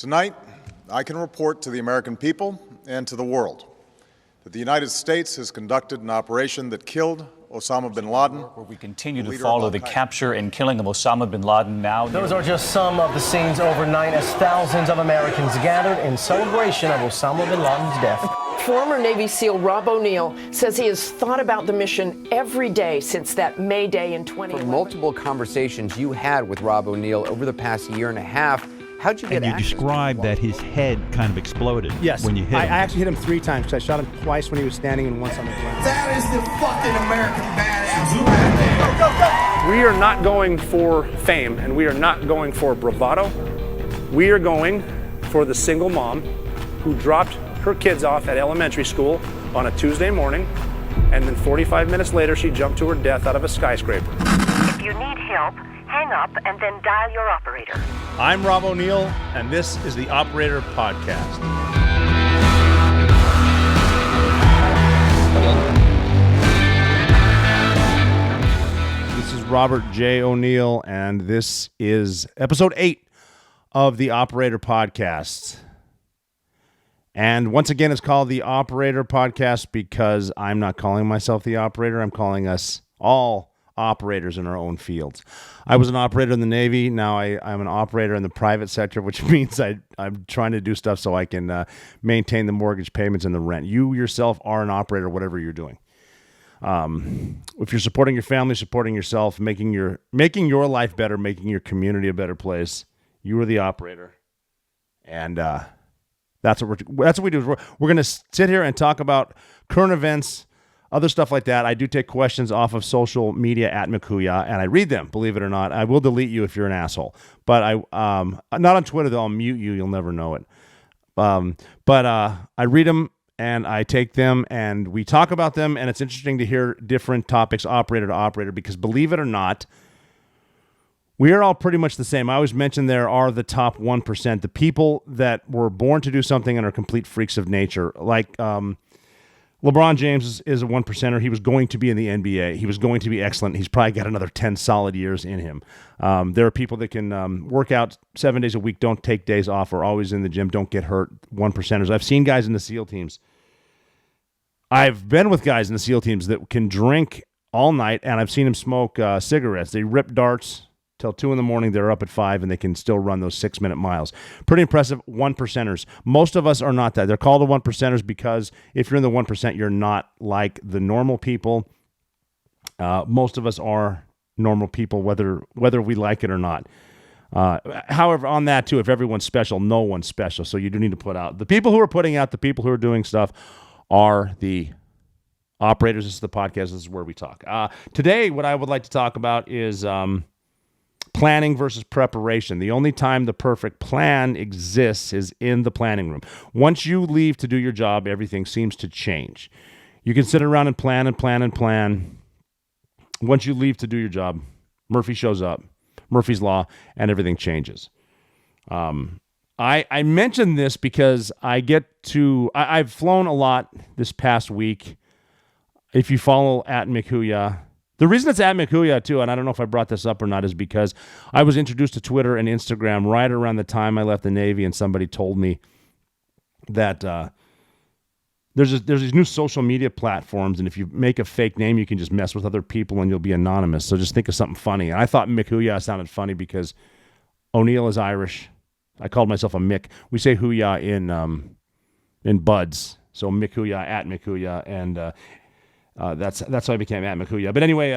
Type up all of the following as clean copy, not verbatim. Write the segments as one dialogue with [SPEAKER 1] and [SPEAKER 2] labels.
[SPEAKER 1] Tonight, I can report to the American people and to the world that the United States has conducted an operation that killed Osama bin Laden.
[SPEAKER 2] Where we continue to follow the capture and killing of Osama bin Laden now.
[SPEAKER 3] Those are just some of the scenes overnight as thousands of Americans gathered in celebration of Osama bin Laden's death.
[SPEAKER 4] Former Navy SEAL Rob O'Neal says he has thought about the mission every day since that May Day in 2011.
[SPEAKER 5] For multiple conversations you had with Rob O'Neal over the past year and a half, how'd you get
[SPEAKER 6] access? And you described that his head kind of exploded when you hit him.
[SPEAKER 7] I actually hit him 3 times because I shot him twice when he was standing and once on the ground.
[SPEAKER 8] That is the fucking American badass right there.
[SPEAKER 9] We are not going for fame and we are not going for bravado. We are going for the single mom who dropped her kids off at elementary school on a Tuesday morning, and then 45 minutes later she jumped to her death out of a skyscraper.
[SPEAKER 10] If you need help, hang up and then dial your operator.
[SPEAKER 11] I'm Rob O'Neal, and this is the Operator Podcast. This is Robert J. O'Neal, and this is episode 8 of the Operator Podcast. And once again, it's called the Operator Podcast because I'm not calling myself the operator. I'm calling us all operators in our own fields. I was an operator in the Navy. Now I'm an operator in the private sector, which means I'm trying to do stuff so I can maintain the mortgage payments and the rent. You yourself are an operator, whatever you're doing. If you're supporting your family, supporting yourself, making your life better, making your community a better place, you are the operator. And that's what we do. We're going to sit here and talk about current events, other stuff like that. I do take questions off of social media at Mikuya, and I read them, believe it or not. I will delete you if you're an asshole. But not on Twitter, though. I'll mute you. You'll never know it. But I read them, and I take them, and we talk about them, and it's interesting to hear different topics, operator to operator, because believe it or not, we are all pretty much the same. I always mention there are the top 1%, the people that were born to do something and are complete freaks of nature. Like LeBron James is a 1%er. He was going to be in the NBA. He was going to be excellent. He's probably got another 10 solid years in him. There are people that can work out 7 days a week, don't take days off, are always in the gym, don't get hurt, 1%ers. I've seen guys in the SEAL teams. I've been with guys in the SEAL teams that can drink all night, and I've seen them smoke cigarettes. They rip darts till 2 in the morning, they're up at 5, and they can still run those 6-minute miles. Pretty impressive 1%ers. Most of us are not that. They're called the 1%ers because if you're in the 1%, you're not like the normal people. Most of us are normal people, whether we like it or not. However, on that too, if everyone's special, no one's special. So you do need to put out. The people who are putting out, the people who are doing stuff are the operators. This is the podcast. This is where we talk. Today, what I would like to talk about is planning versus preparation. The only time the perfect plan exists is in the planning room. Once you leave to do your job, everything seems to change. You can sit around and plan and plan and plan. Once you leave to do your job, Murphy shows up, Murphy's Law, and everything changes. I mention this because I've flown a lot this past week. If you follow at Mikuya, the reason it's at Mikuya, too, and I don't know if I brought this up or not, is because I was introduced to Twitter and Instagram right around the time I left the Navy, and somebody told me that there's these new social media platforms, and if you make a fake name, you can just mess with other people and you'll be anonymous. So just think of something funny. And I thought Mikuya sounded funny because O'Neal is Irish. I called myself a Mick. We say Huya in buds, so Mikuya at Mikuya, and that's how I became at Mikuya. But anyway,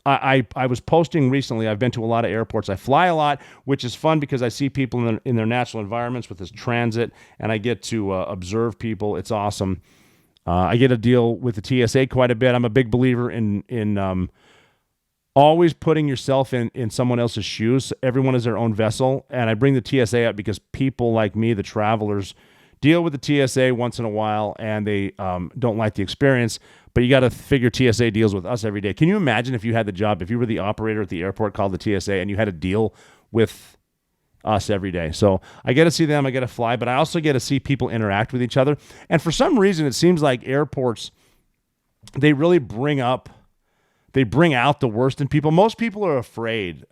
[SPEAKER 11] I was posting recently. I've been to a lot of airports. I fly a lot, which is fun because I see people in their natural environments with this transit, and I get to observe people. It's awesome. I get to deal with the TSA quite a bit. I'm a big believer in always putting yourself in someone else's shoes. Everyone is their own vessel, and I bring the TSA up because people like me, the travelers, deal with the TSA once in a while, and they don't like the experience, but you got to figure TSA deals with us every day. Can you imagine if you had the job, if you were the operator at the airport called the TSA, and you had to deal with us every day? So I get to see them, I get to fly, but I also get to see people interact with each other. And for some reason, it seems like airports, they really bring out the worst in people. Most people are afraid.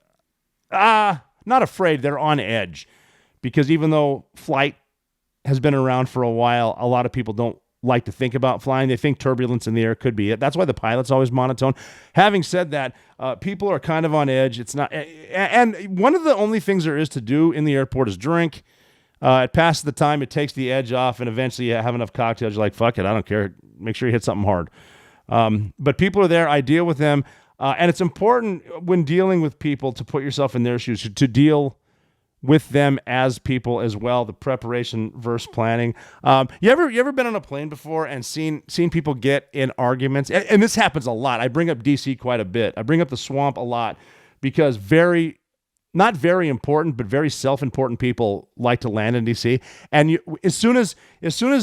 [SPEAKER 11] Not afraid, they're on edge. because even though flight has been around for a while, a lot of people don't like to think about flying. They think turbulence in the air could be it. That's why the pilot's always monotone. Having said that, people are kind of on edge. It's not, and one of the only things there is to do in the airport is drink. It passes the time, it takes the edge off, and eventually you have enough cocktails, you're like, fuck it, I don't care. Make sure you hit something hard. But people are there, I deal with them, and it's important when dealing with people to put yourself in their shoes, to deal with them as people as well, the preparation versus planning. You ever been on a plane before and seen people get in arguments? And this happens a lot. I bring up DC quite a bit. I bring up the swamp a lot because not very important, but very self-important people like to land in DC. And as soon as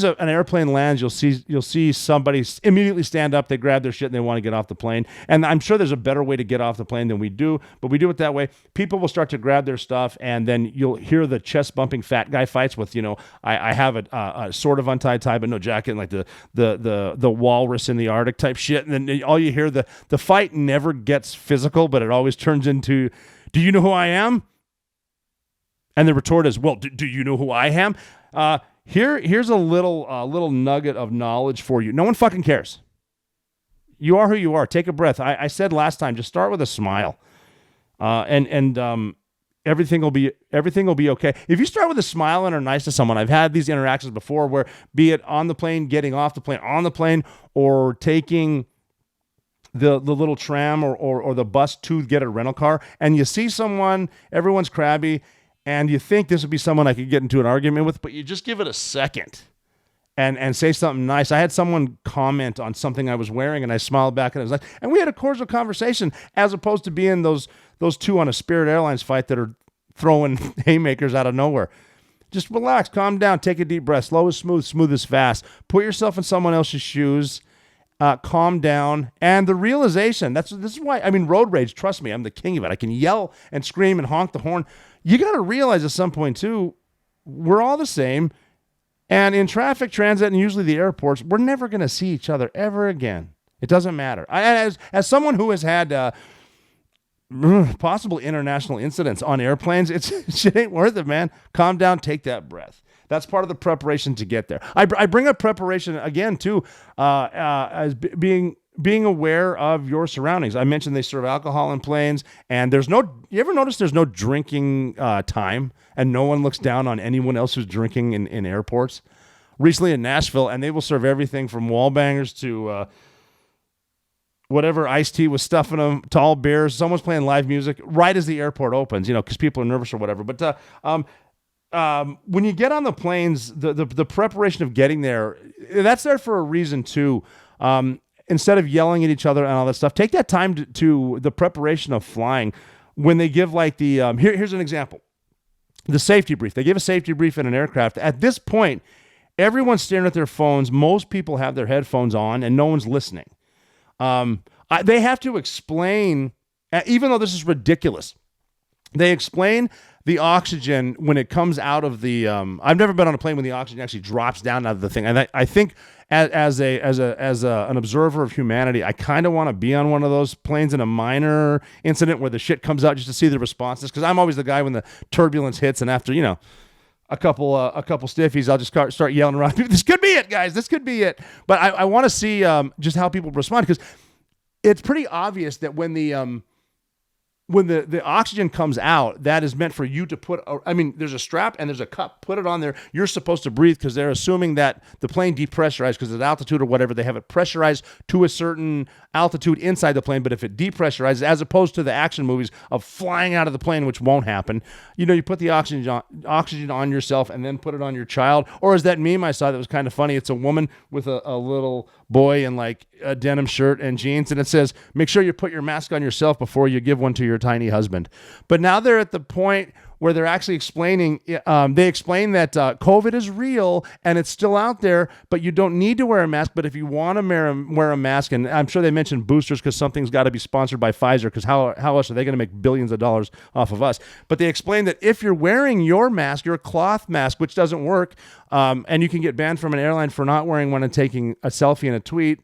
[SPEAKER 11] an airplane lands, you'll see somebody immediately stand up. They grab their shit and they want to get off the plane. And I'm sure there's a better way to get off the plane than we do, but we do it that way. People will start to grab their stuff, and then you'll hear the chest-bumping fat guy fights with, I have a sort of untied tie but no jacket, and like the walrus in the Arctic type shit. And then all you hear, the fight never gets physical, but it always turns into, do you know who I am? And the retort is, well, do you know who I am? Here's a little nugget of knowledge for you. No one fucking cares. You are who you are. Take a breath. I said last time, just start with a smile, and everything will be okay. If you start with a smile and are nice to someone, I've had these interactions before where, be it on the plane, getting off the plane, on the plane, or taking the little tram or the bus to get a rental car, and you see someone, everyone's crabby, and you think this would be someone I could get into an argument with, but you just give it a second and say something nice. I had someone comment on something I was wearing, and I smiled back, and I was like, and we had a cordial conversation, as opposed to being those two on a Spirit Airlines fight that are throwing haymakers out of nowhere. Just relax, calm down, take a deep breath. Slow is smooth, smooth is fast. Put yourself in someone else's shoes. Calm down, and the realization, this is why, road rage, trust me, I'm the king of it. I can yell and scream and honk the horn. You got to realize at some point too, we're all the same, and in traffic, transit, and usually the airports, we're never going to see each other ever again. It doesn't matter. As someone who has had possible international incidents on airplanes, shit ain't worth it, man. Calm down, take that breath. That's part of the preparation to get there. I bring up preparation again too, as being aware of your surroundings. I mentioned they serve alcohol in planes, and you ever notice there's no drinking time, and no one looks down on anyone else who's drinking in airports? Recently in Nashville, and they will serve everything from wall bangers to whatever iced tea with stuff in them, tall beers. Someone's playing live music right as the airport opens, because people are nervous or whatever. But when you get on the planes, the preparation of getting there, that's there for a reason too. Instead of yelling at each other and all that stuff, take that time to the preparation of flying. When they give here's an example. The safety brief. They give a safety brief in an aircraft. At this point, everyone's staring at their phones. Most people have their headphones on and no one's listening. They have to explain, even though this is ridiculous, they explain the oxygen when it comes out of the. I've never been on a plane when the oxygen actually drops down out of the thing, and I think as an observer of humanity, I kind of want to be on one of those planes in a minor incident where the shit comes out just to see the responses, because I'm always the guy when the turbulence hits, and after a couple stiffies, I'll just start yelling around. This could be it, guys. This could be it. But I want to see just how people respond, because it's pretty obvious that when the oxygen comes out, that is meant for you to put, there's a strap and there's a cup, put it on there. You're supposed to breathe, because they're assuming that the plane depressurized, because at altitude or whatever, they have it pressurized to a certain altitude inside the plane. But if it depressurizes, as opposed to the action movies of flying out of the plane, which won't happen, you put the oxygen on yourself and then put it on your child. Or as that meme I saw that was kind of funny, it's a woman with a little boy in like a denim shirt and jeans, and it says, make sure you put your mask on yourself before you give one to your tiny husband. But now they're at the point where they're actually explaining, they explain that COVID is real and it's still out there, but you don't need to wear a mask. But if you want to wear a mask, and I'm sure they mentioned boosters because something's got to be sponsored by Pfizer, because how else are they going to make billions of dollars off of us? But they explain that if you're wearing your mask, your cloth mask, which doesn't work, and you can get banned from an airline for not wearing one and taking a selfie and a tweet,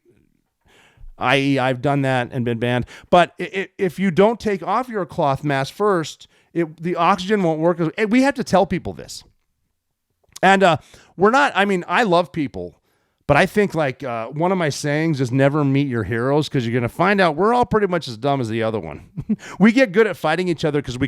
[SPEAKER 11] i.e. I've done that and been banned. But if you don't take off your cloth mask first, the oxygen won't work. We have to tell people this. And we're not, I mean, I love people, but I think like one of my sayings is never meet your heroes, because you're going to find out we're all pretty much as dumb as the other one. We get good at fighting each other because we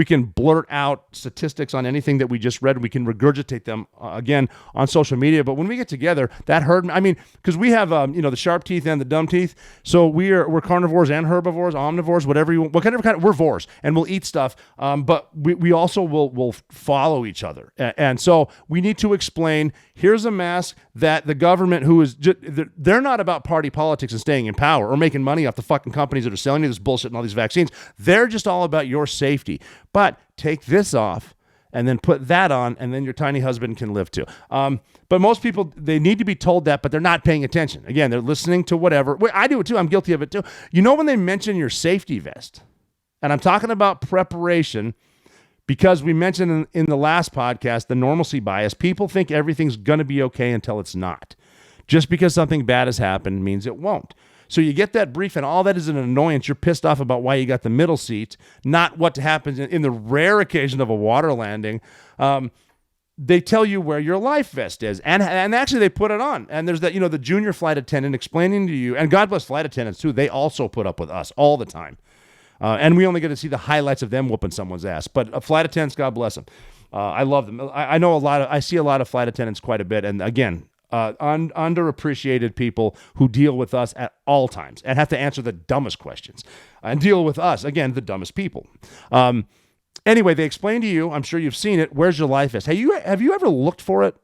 [SPEAKER 11] can blurt out statistics on anything that we just read, and we can regurgitate them again on social media. But when we get together, that hurt me. I mean, because we have the sharp teeth and the dumb teeth, so we're carnivores and herbivores, omnivores, whatever you want. We're vores, and we'll eat stuff. But we also will follow each other, and so we need to explain. Here's a mask that the government, who is they're not about party politics and staying in power or making money off the fucking companies that are selling you this bullshit and all these vaccines. They're just all about your safety. But take this off and then put that on, and then your tiny husband can live too. But most people, they need to be told that, but they're not paying attention. Again, they're listening to whatever. I do it too. I'm guilty of it too. You know, when they mention your safety vest, and I'm talking about preparation, because we mentioned in the last podcast, the normalcy bias. People think everything's going to be okay until it's not. Just because something bad has happened means it won't. So you get that brief, and all that is an annoyance. You're pissed off about why you got the middle seat, not what happens in the rare occasion of a water landing. They tell you where your life vest is, and actually they put it on. And there's that, the junior flight attendant explaining to you, and God bless flight attendants too. They also put up with us all the time. And we only get to see the highlights of them whooping someone's ass. But flight attendants, God bless them. I love them. I see a lot of flight attendants quite a bit. And again, underappreciated people who deal with us at all times and have to answer the dumbest questions and deal with us, again, the dumbest people. Anyway, they explain to you, I'm sure you've seen it, where's your life vest? Have you ever looked for it?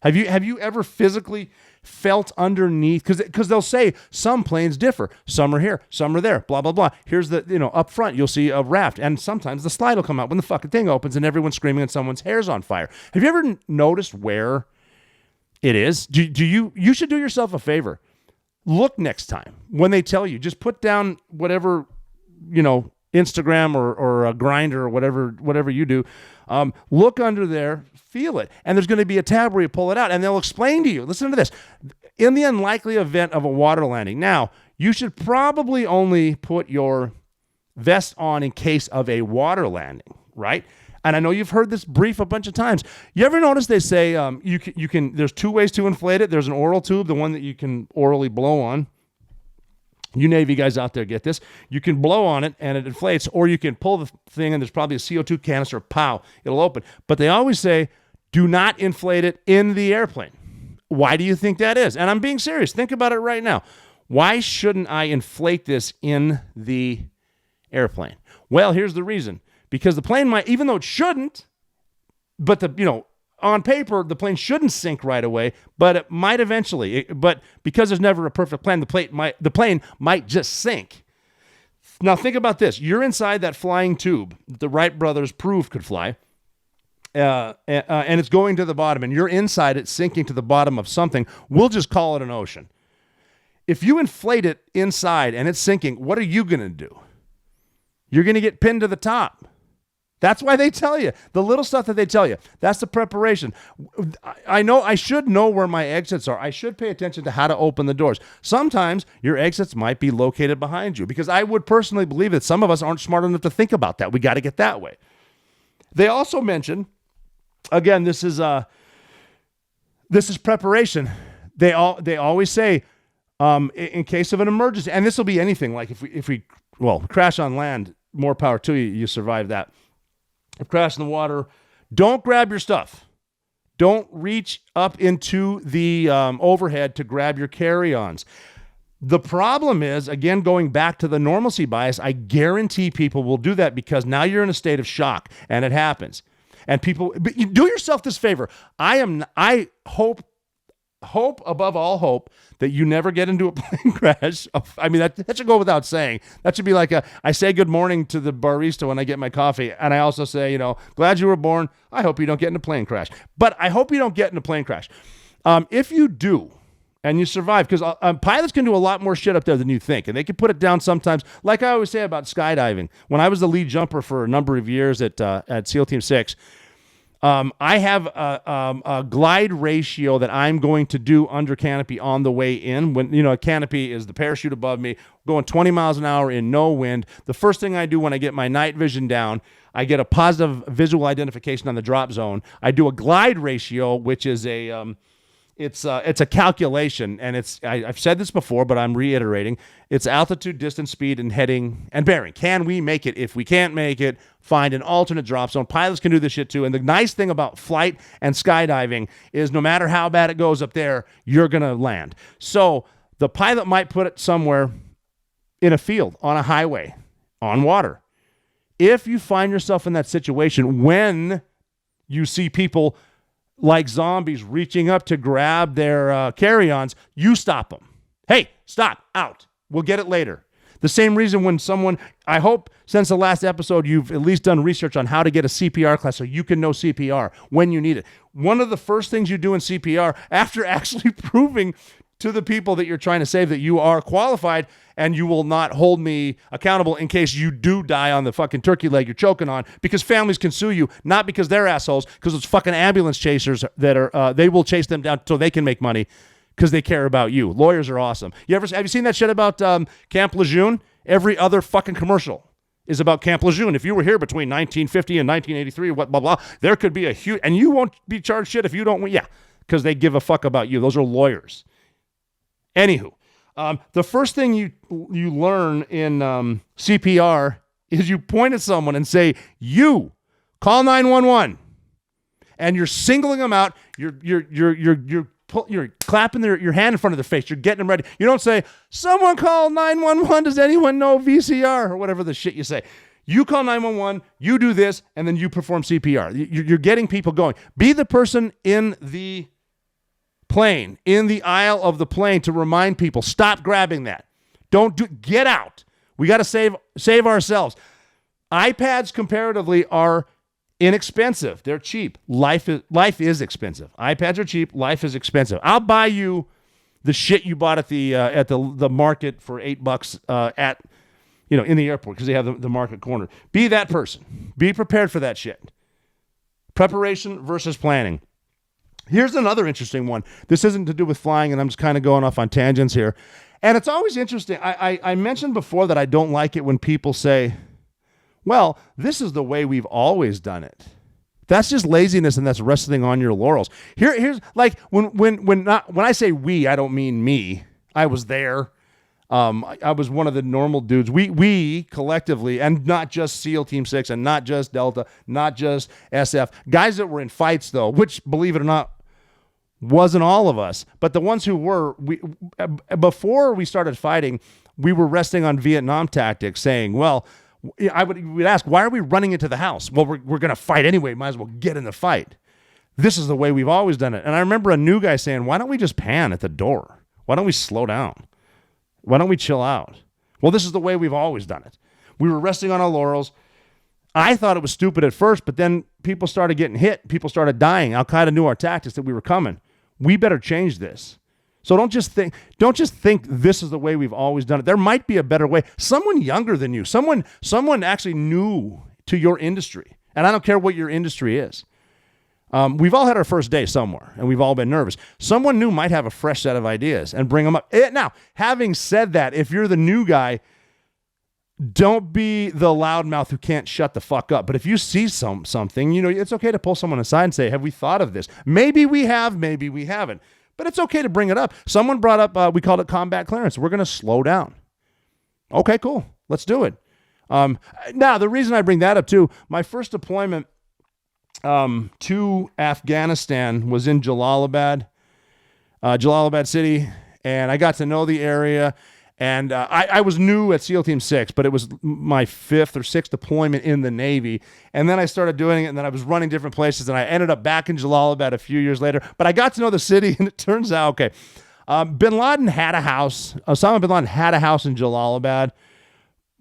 [SPEAKER 11] Have you ever physically felt underneath? Because they'll say some planes differ. Some are here, some are there, blah, blah, blah. Here's the, up front, you'll see a raft. And sometimes the slide will come out when the fucking thing opens and everyone's screaming and someone's hair's on fire. Have you ever noticed where it is? You should do yourself a favor. Look next time when they tell you. Just put down whatever, Instagram or a Grindr or whatever you do. Look under there, feel it. And there's going to be a tab where you pull it out, and they'll explain to you. Listen to this. In the unlikely event of a water landing, now, you should probably only put your vest on in case of a water landing, right? And I know you've heard this brief a bunch of times. You ever notice they say you can? There's two ways to inflate it. There's an oral tube, the one that you can orally blow on. You Navy guys out there get this. You can blow on it and it inflates, or you can pull the thing and there's probably a CO2 canister, pow, it'll open. But they always say, do not inflate it in the airplane. Why do you think that is? And I'm being serious. Think about it right now. Why shouldn't I inflate this in the airplane? Well, here's the reason. Because the plane might, even though it shouldn't, but on paper, the plane shouldn't sink right away, but it might eventually. But because there's never a perfect plan, the plane might just sink. Now think about this. You're inside that flying tube that the Wright brothers proved could fly, and it's going to the bottom, and you're inside it sinking to the bottom of something. We'll just call it an ocean. If you inflate it inside and it's sinking, what are you going to do? You're going to get pinned to the top. That's why they tell you. The little stuff that they tell you. That's the preparation. I know I should know where my exits are. I should pay attention to how to open the doors. Sometimes your exits might be located behind you, because I would personally believe that some of us aren't smart enough to think about that. We got to get that way. They also mention, again, this is preparation. They always say, in case of an emergency, and this will be anything, like if we crash on land, more power to you, you survive that. If crash in the water, don't grab your stuff. Don't reach up into the overhead to grab your carry-ons. The problem is, again, going back to the normalcy bias, I guarantee people will do that because now you're in a state of shock, and it happens. And people, but you do yourself this favor. I hope above all hope that you never get into a plane crash. I mean, that should go without saying. That should be like I say good morning to the barista when I get my coffee, and I also say, glad you were born. I hope you don't get in a plane crash. But I hope you don't get in a plane crash. If you do, and you survive, because pilots can do a lot more shit up there than you think, and they can put it down sometimes. Like I always say about skydiving, when I was the lead jumper for a number of years at SEAL Team 6, I have a glide ratio that I'm going to do under canopy on the way in. When, a canopy is the parachute above me, going 20 miles an hour in no wind. The first thing I do when I get my night vision down, I get a positive visual identification on the drop zone. I do a glide ratio, which is it's a calculation, and I've said this before, but I'm reiterating. It's altitude, distance, speed, and heading and bearing. Can we make it? If we can't make it, find an alternate drop zone. Pilots can do this shit too. And the nice thing about flight and skydiving is no matter how bad it goes up there, you're going to land. So the pilot might put it somewhere in a field, on a highway, on water. If you find yourself in that situation when you see people like zombies reaching up to grab their carry-ons, you stop them. Hey, stop, out. We'll get it later. The same reason when someone, I hope since the last episode, you've at least done research on how to get a CPR class so you can know CPR when you need it. One of the first things you do in CPR, after actually proving to the people that you're trying to save that you are qualified and you will not hold me accountable in case you do die on the fucking turkey leg you're choking on, because families can sue you, not because they're assholes, because it's fucking ambulance chasers that are, they will chase them down so they can make money because they care about you. Lawyers are awesome. Have you seen that shit about Camp Lejeune? Every other fucking commercial is about Camp Lejeune. If you were here between 1950 and 1983, what blah, blah, there could be a huge, and you won't be charged shit if you don't, yeah, because they give a fuck about you. Those are lawyers. Anywho, the first thing you learn in CPR is you point at someone and say, "You call 911," and you're singling them out. You're clapping your hand in front of their face. You're getting them ready. You don't say, "Someone call 911. Does anyone know VCR?" or whatever the shit you say. You call 911. You do this, and then you perform CPR. You're getting people going. Be the person in the plane, in the aisle of the plane, to remind people, stop grabbing that. Get out. We got to save ourselves. iPads comparatively are inexpensive. They're cheap. Life is expensive. iPads are cheap. Life is expensive. I'll buy you the shit you bought at the market for $8 at in the airport because they have the market corner. Be that person. Be prepared for that shit. Preparation versus planning. Here's another interesting one. This isn't to do with flying, and I'm just kind of going off on tangents here. And it's always interesting. I mentioned before that I don't like it when people say, well, this is the way we've always done it. That's just laziness, and that's resting on your laurels. Here's like when I say we, I don't mean me. I was there. I was one of the normal dudes. We collectively, and not just SEAL Team 6, and not just Delta, not just SF, guys that were in fights though, which, believe it or not, wasn't all of us, but the ones who were, before we started fighting, we were resting on Vietnam tactics, saying, well, we'd ask, why are we running into the house? Well, we're going to fight anyway. Might as well get in the fight. This is the way we've always done it. And I remember a new guy saying, why don't we just pan at the door? Why don't we slow down? Why don't we chill out? Well, this is the way we've always done it. We were resting on our laurels. I thought it was stupid at first, but then people started getting hit. People started dying. Al-Qaeda knew our tactics, that we were coming. We better change this. So don't just think this is the way we've always done it. There might be a better way. Someone younger than you, someone actually new to your industry. And I don't care what your industry is. We've all had our first day somewhere, and we've all been nervous. Someone new might have a fresh set of ideas and bring them up. Now, having said that, if you're the new guy, don't be the loudmouth who can't shut the fuck up. But if you see something, it's okay to pull someone aside and say, have we thought of this? Maybe we have, maybe we haven't. But it's okay to bring it up. Someone brought up, we called it combat clearance. We're going to slow down. Okay, cool. Let's do it. Now, the reason I bring that up too, my first deployment to Afghanistan was in Jalalabad City, and I got to know the area. And I was new at SEAL Team 6, but it was my 5th or 6th deployment in the Navy. And then I started doing it, and then I was running different places, and I ended up back in Jalalabad a few years later. But I got to know the city, and it turns out, okay, Bin Laden had a house. Osama Bin Laden had a house in Jalalabad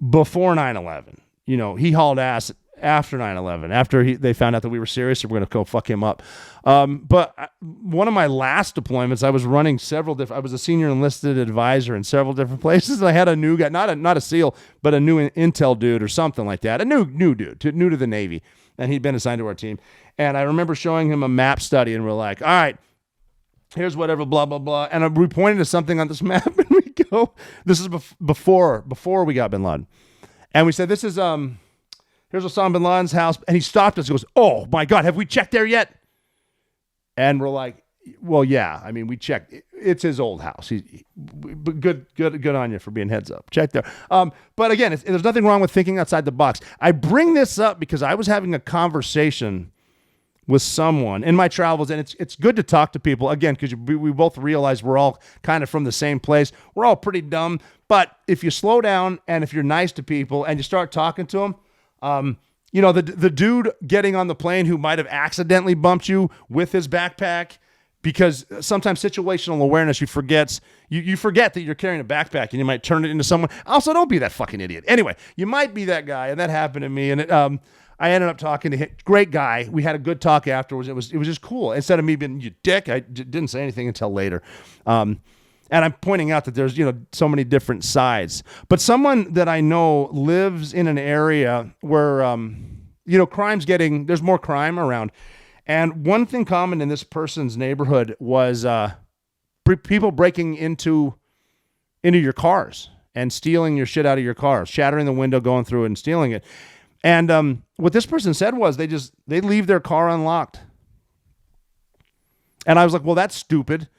[SPEAKER 11] before 9/11. He hauled ass after 9/11, after they found out that we were serious and we're going to go fuck him up. But one of my last deployments, I was running several different. I was a senior enlisted advisor in several different places. And I had a new guy, not a SEAL, but a new intel dude or something like that, a new dude, new to the Navy, and he'd been assigned to our team. And I remember showing him a map study, and we're like, all right, here's whatever, blah, blah, blah. And we pointed to something on this map, and we go, this is before we got bin Laden. And we said, this is, here's Osama bin Laden's house. And he stopped us and goes, oh my God, have we checked there yet? And we're like, well, yeah. I mean, we checked. It's his old house. Good on you for being heads up. Check there. But again, there's nothing wrong with thinking outside the box. I bring this up because I was having a conversation with someone in my travels, and it's good to talk to people, again, because we both realize we're all kind of from the same place. We're all pretty dumb, but if you slow down and if you're nice to people and you start talking to them, the dude getting on the plane who might have accidentally bumped you with his backpack, because sometimes situational awareness, you forget that you're carrying a backpack and you might turn it into someone. Also, don't be that fucking idiot. Anyway, you might be that guy, and that happened to me, and I ended up talking to him. Great guy. We had a good talk afterwards. It was just cool. Instead of me being, you dick, I didn't say anything until later. And I'm pointing out that there's, so many different sides. But someone that I know lives in an area where, there's more crime around. And one thing common in this person's neighborhood was people breaking into your cars and stealing your shit out of your cars, shattering the window, going through it and stealing it. And what this person said was they leave their car unlocked. And I was like, well, that's stupid.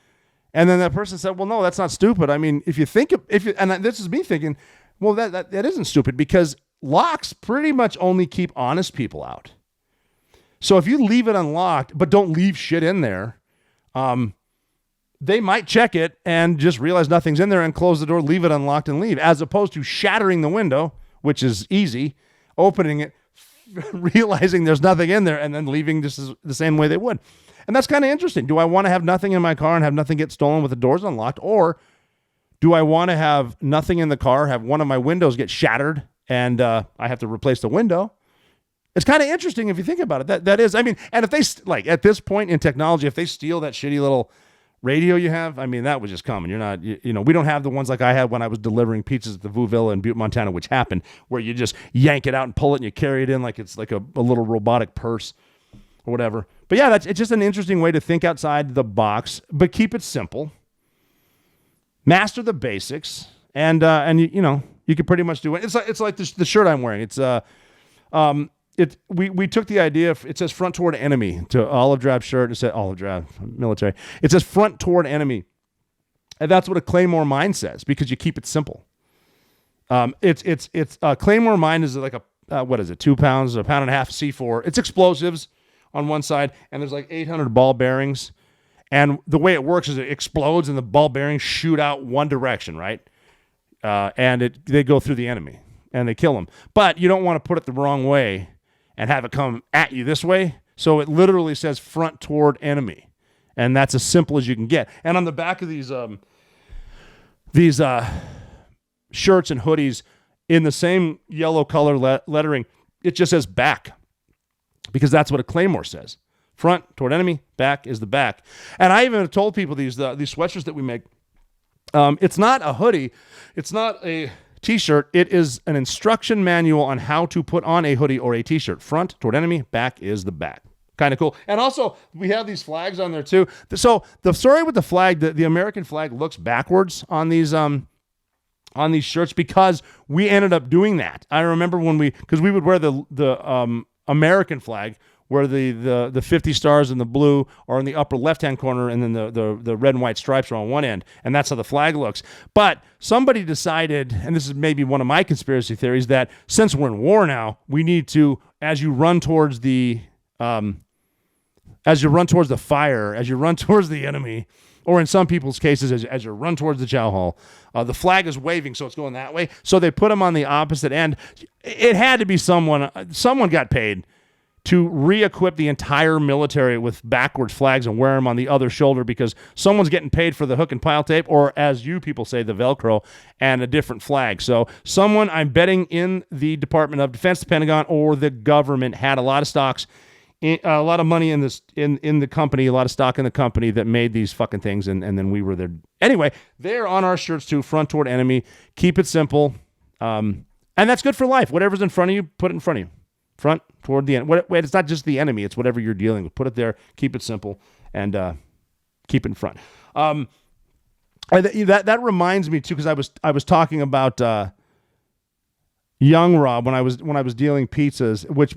[SPEAKER 11] And then that person said, well, no, that's not stupid. I mean, this is me thinking, well, that isn't stupid, because locks pretty much only keep honest people out. So if you leave it unlocked, but don't leave shit in there, they might check it and just realize nothing's in there and close the door, leave it unlocked and leave, as opposed to shattering the window, which is easy, opening it, realizing there's nothing in there, and then leaving just the same way they would. And that's kind of interesting. Do I want to have nothing in my car and have nothing get stolen with the doors unlocked? Or do I want to have nothing in the car, have one of my windows get shattered, and I have to replace the window? It's kind of interesting if you think about it. That is, I mean, and if they, at this point in technology, if they steal that shitty little radio you have, I mean, that was just common. You're not, we don't have the ones like I had when I was delivering pizzas at the Voo Villa in Butte, Montana, which happened, where you just yank it out and pull it and you carry it in like it's like a little robotic purse or whatever. But yeah, it's just an interesting way to think outside the box, but keep it simple. Master the basics, and you can pretty much do it. It's like the shirt I'm wearing. We took the idea. It says front toward enemy to olive drab shirt. It said olive drab military. It says front toward enemy, and that's what a Claymore mine says, because you keep it simple. It's Claymore mine is like what is it? 2 pounds, 1.5 pounds C4. It's explosives on one side, and there's like 800 ball bearings, and the way it works is it explodes and the ball bearings shoot out one direction, right? And they go through the enemy and they kill them. But you don't want to put it the wrong way and have it come at you this way. So it literally says front toward enemy. And that's as simple as you can get. And on the back of these shirts and hoodies, in the same yellow color lettering, it just says back, because that's what a Claymore says. Front toward enemy, back is the back. And I even told people these sweatshirts that we make, it's not a hoodie, it's not a t-shirt, it is an instruction manual on how to put on a hoodie or a t-shirt. Front toward enemy, back is the back. Kind of cool. And also, we have these flags on there too. So the story with the flag, the American flag looks backwards on these shirts, because we ended up doing that. I remember because we would wear the American flag, where the 50 stars in the blue are in the upper left-hand corner, and then the red and white stripes are on one end, and that's how the flag looks. But somebody decided, and this is maybe one of my conspiracy theories, that since we're in war now, we need to, as you run towards the fire, as you run towards the enemy, or in some people's cases, as you run towards the chow hall, the flag is waving, so it's going that way. So they put them on the opposite end. It had to be someone got paid to re-equip the entire military with backwards flags and wear them on the other shoulder because someone's getting paid for the hook and pile tape, or as you people say, the Velcro, and a different flag. So someone, I'm betting in the Department of Defense, the Pentagon, or the government had a lot of stocks, a lot of money in this in the company, a lot of stock in the company that made these fucking things, and then we were there. Anyway, they're on our shirts too, front toward enemy. Keep it simple. And that's good for life. Whatever's in front of you, put it in front of you. Front toward the end. It's not just the enemy. It's whatever you're dealing with. Put it there. Keep it simple, and keep it in front. That reminds me too, because I was talking about young Rob when I was dealing pizzas, which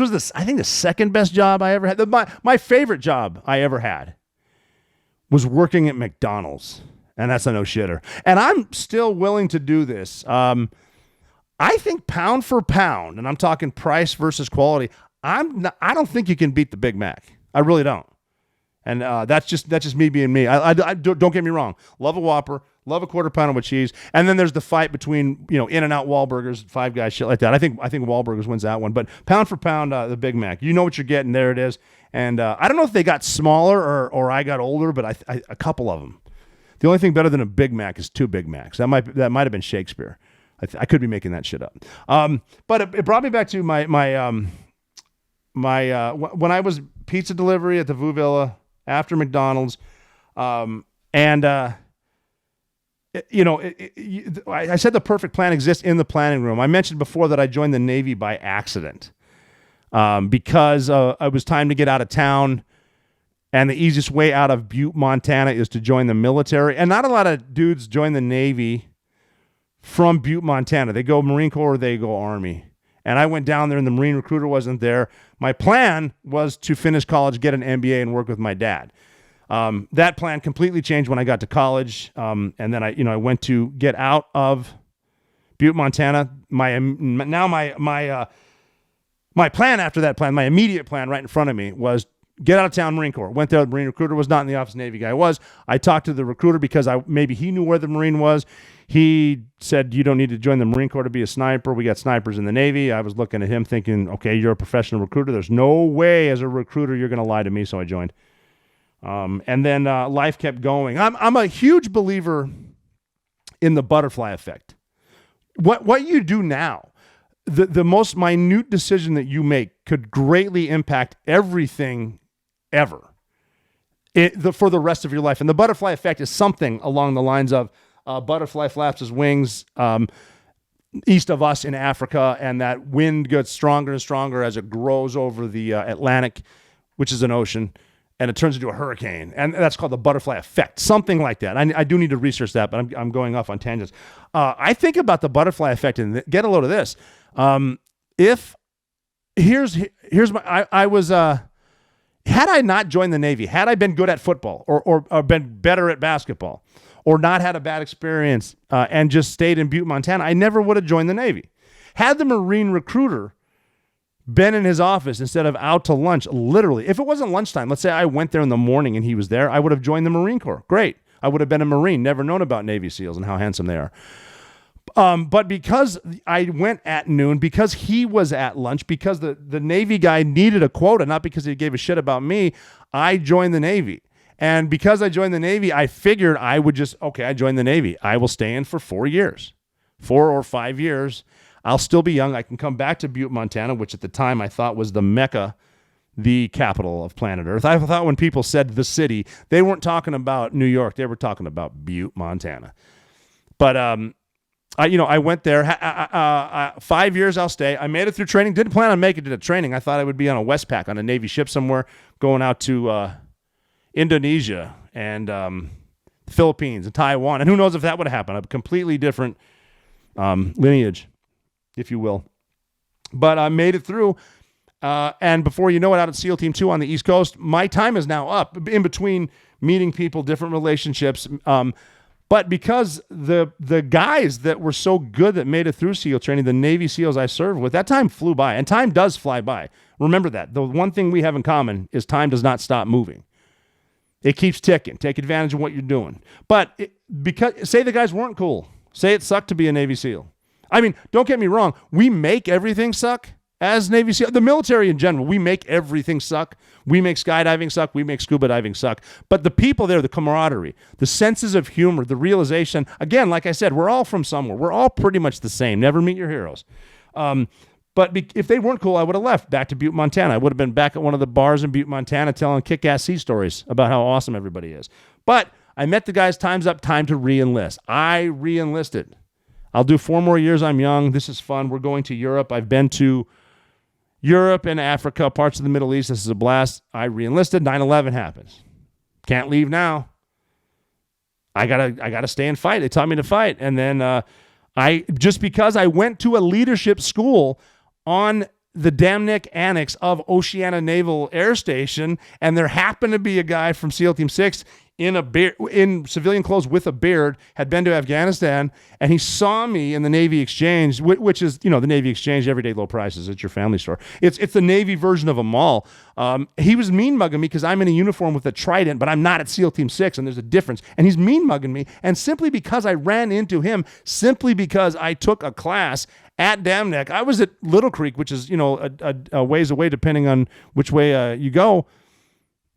[SPEAKER 11] was I think the second best job I ever had. My favorite job I ever had was working at McDonald's, and that's a no shitter. And I'm still willing to do this. I think pound for pound, and I'm talking price versus quality, I don't think you can beat the Big Mac. I really don't. And that's just me being me. I don't get me wrong. Love a Whopper, love a quarter pounder with cheese. And then there's the fight between, In-N-Out, Wahlburgers, Five Guys, shit like that. I think Wahlburgers wins that one. But pound for pound, the Big Mac. You know what you're getting. There it is. And I don't know if they got smaller or I got older, but a couple of them. The only thing better than a Big Mac is 2 Big Macs. That might have been Shakespeare. I could be making that shit up. But it brought me back to my when I was pizza delivery at the Voo Villa after McDonald's, I said the perfect plan exists in the planning room. I mentioned before that I joined the Navy by accident because it was time to get out of town. And the easiest way out of Butte, Montana is to join the military. And not a lot of dudes join the Navy from Butte, Montana. They go Marine Corps or they go Army. And I went down there and the Marine recruiter wasn't there. My plan was to finish college, get an MBA, and work with my dad. That plan completely changed when I got to college. And then I went to get out of Butte, Montana. My plan after that plan, my immediate plan right in front of me was get out of town, Marine Corps. Went there, the Marine recruiter was not in the office, Navy guy was. I talked to the recruiter because maybe he knew where the Marine was. He said, you don't need to join the Marine Corps to be a sniper. We got snipers in the Navy. I was looking at him thinking, okay, you're a professional recruiter. There's no way as a recruiter you're going to lie to me, so I joined. And then life kept going. I'm a huge believer in the butterfly effect. What you do now, the most minute decision that you make could greatly impact everything ever for the rest of your life. And the butterfly effect is something along the lines of butterfly flaps his wings east of us in Africa, and that wind gets stronger and stronger as it grows over the Atlantic, which is an ocean, and it turns into a hurricane. And that's called the butterfly effect, something like that. I do need to research that, but I'm going off on tangents. I think about the butterfly effect, and get a load of this. Had I not joined the Navy, had I been good at football or been better at basketball, or not had a bad experience and just stayed in Butte, Montana, I never would have joined the Navy. Had the Marine recruiter been in his office instead of out to lunch, literally, if it wasn't lunchtime, let's say I went there in the morning and he was there, I would have joined the Marine Corps. Great. I would have been a Marine, never known about Navy SEALs and how handsome they are. But because I went at noon, because he was at lunch, because the Navy guy needed a quota, not because he gave a shit about me, I joined the Navy. And because I joined the Navy, I figured I joined the Navy. I will stay in for 4 years, 4 or 5 years. I'll still be young. I can come back to Butte, Montana, which at the time I thought was the Mecca, the capital of planet Earth. I thought when people said the city, they weren't talking about New York. They were talking about Butte, Montana. But I went there. 5 years I'll stay. I made it through training. Didn't plan on making it to training. I thought I would be on a Westpac on a Navy ship somewhere, going out to Indonesia and Philippines and Taiwan. And who knows if that would have happened. A completely different lineage, if you will. But I made it through. And before you know it, out at SEAL Team 2 on the East Coast, my time is now up in between meeting people, different relationships. But because the guys that were so good that made it through SEAL training, the Navy SEALs I served with, that time flew by. And time does fly by. Remember that. The one thing we have in common is time does not stop moving. It keeps ticking. Take advantage of what you're doing. But because say the guys weren't cool. Say it sucked to be a Navy SEAL. I mean, don't get me wrong. We make everything suck. as Navy SEAL, the military in general, we make everything suck. We make skydiving suck. We make scuba diving suck. But the people there, the camaraderie, the senses of humor, the realization, again, like I said, we're all from somewhere. We're all pretty much the same. Never meet your heroes. But if they weren't cool, I would have left back to Butte, Montana. I would have been back at one of the bars in Butte, Montana telling kick-ass sea stories about how awesome everybody is. But I met the guys, time's up, time to re-enlist. I re-enlisted. I'll do 4 more years. I'm young. This is fun. We're going to Europe. I've been to Europe and Africa, parts of the Middle East. This is a blast. I re-enlisted. 9/11 happens. Can't leave now. I gotta stay and fight. They taught me to fight. And then just because I went to a leadership school on the Damnick Annex of Oceana Naval Air Station, and there happened to be a guy from SEAL Team 6 in civilian clothes with a beard, had been to Afghanistan, and he saw me in the Navy Exchange, which is, the Navy Exchange, everyday low prices. It's your family store. It's the Navy version of a mall. He was mean mugging me because I'm in a uniform with a trident, but I'm not at SEAL Team 6, and there's a difference. And he's mean mugging me, and simply because I ran into him, simply because I took a class at Dam Neck, I was at Little Creek, which is, a ways away depending on which way you go.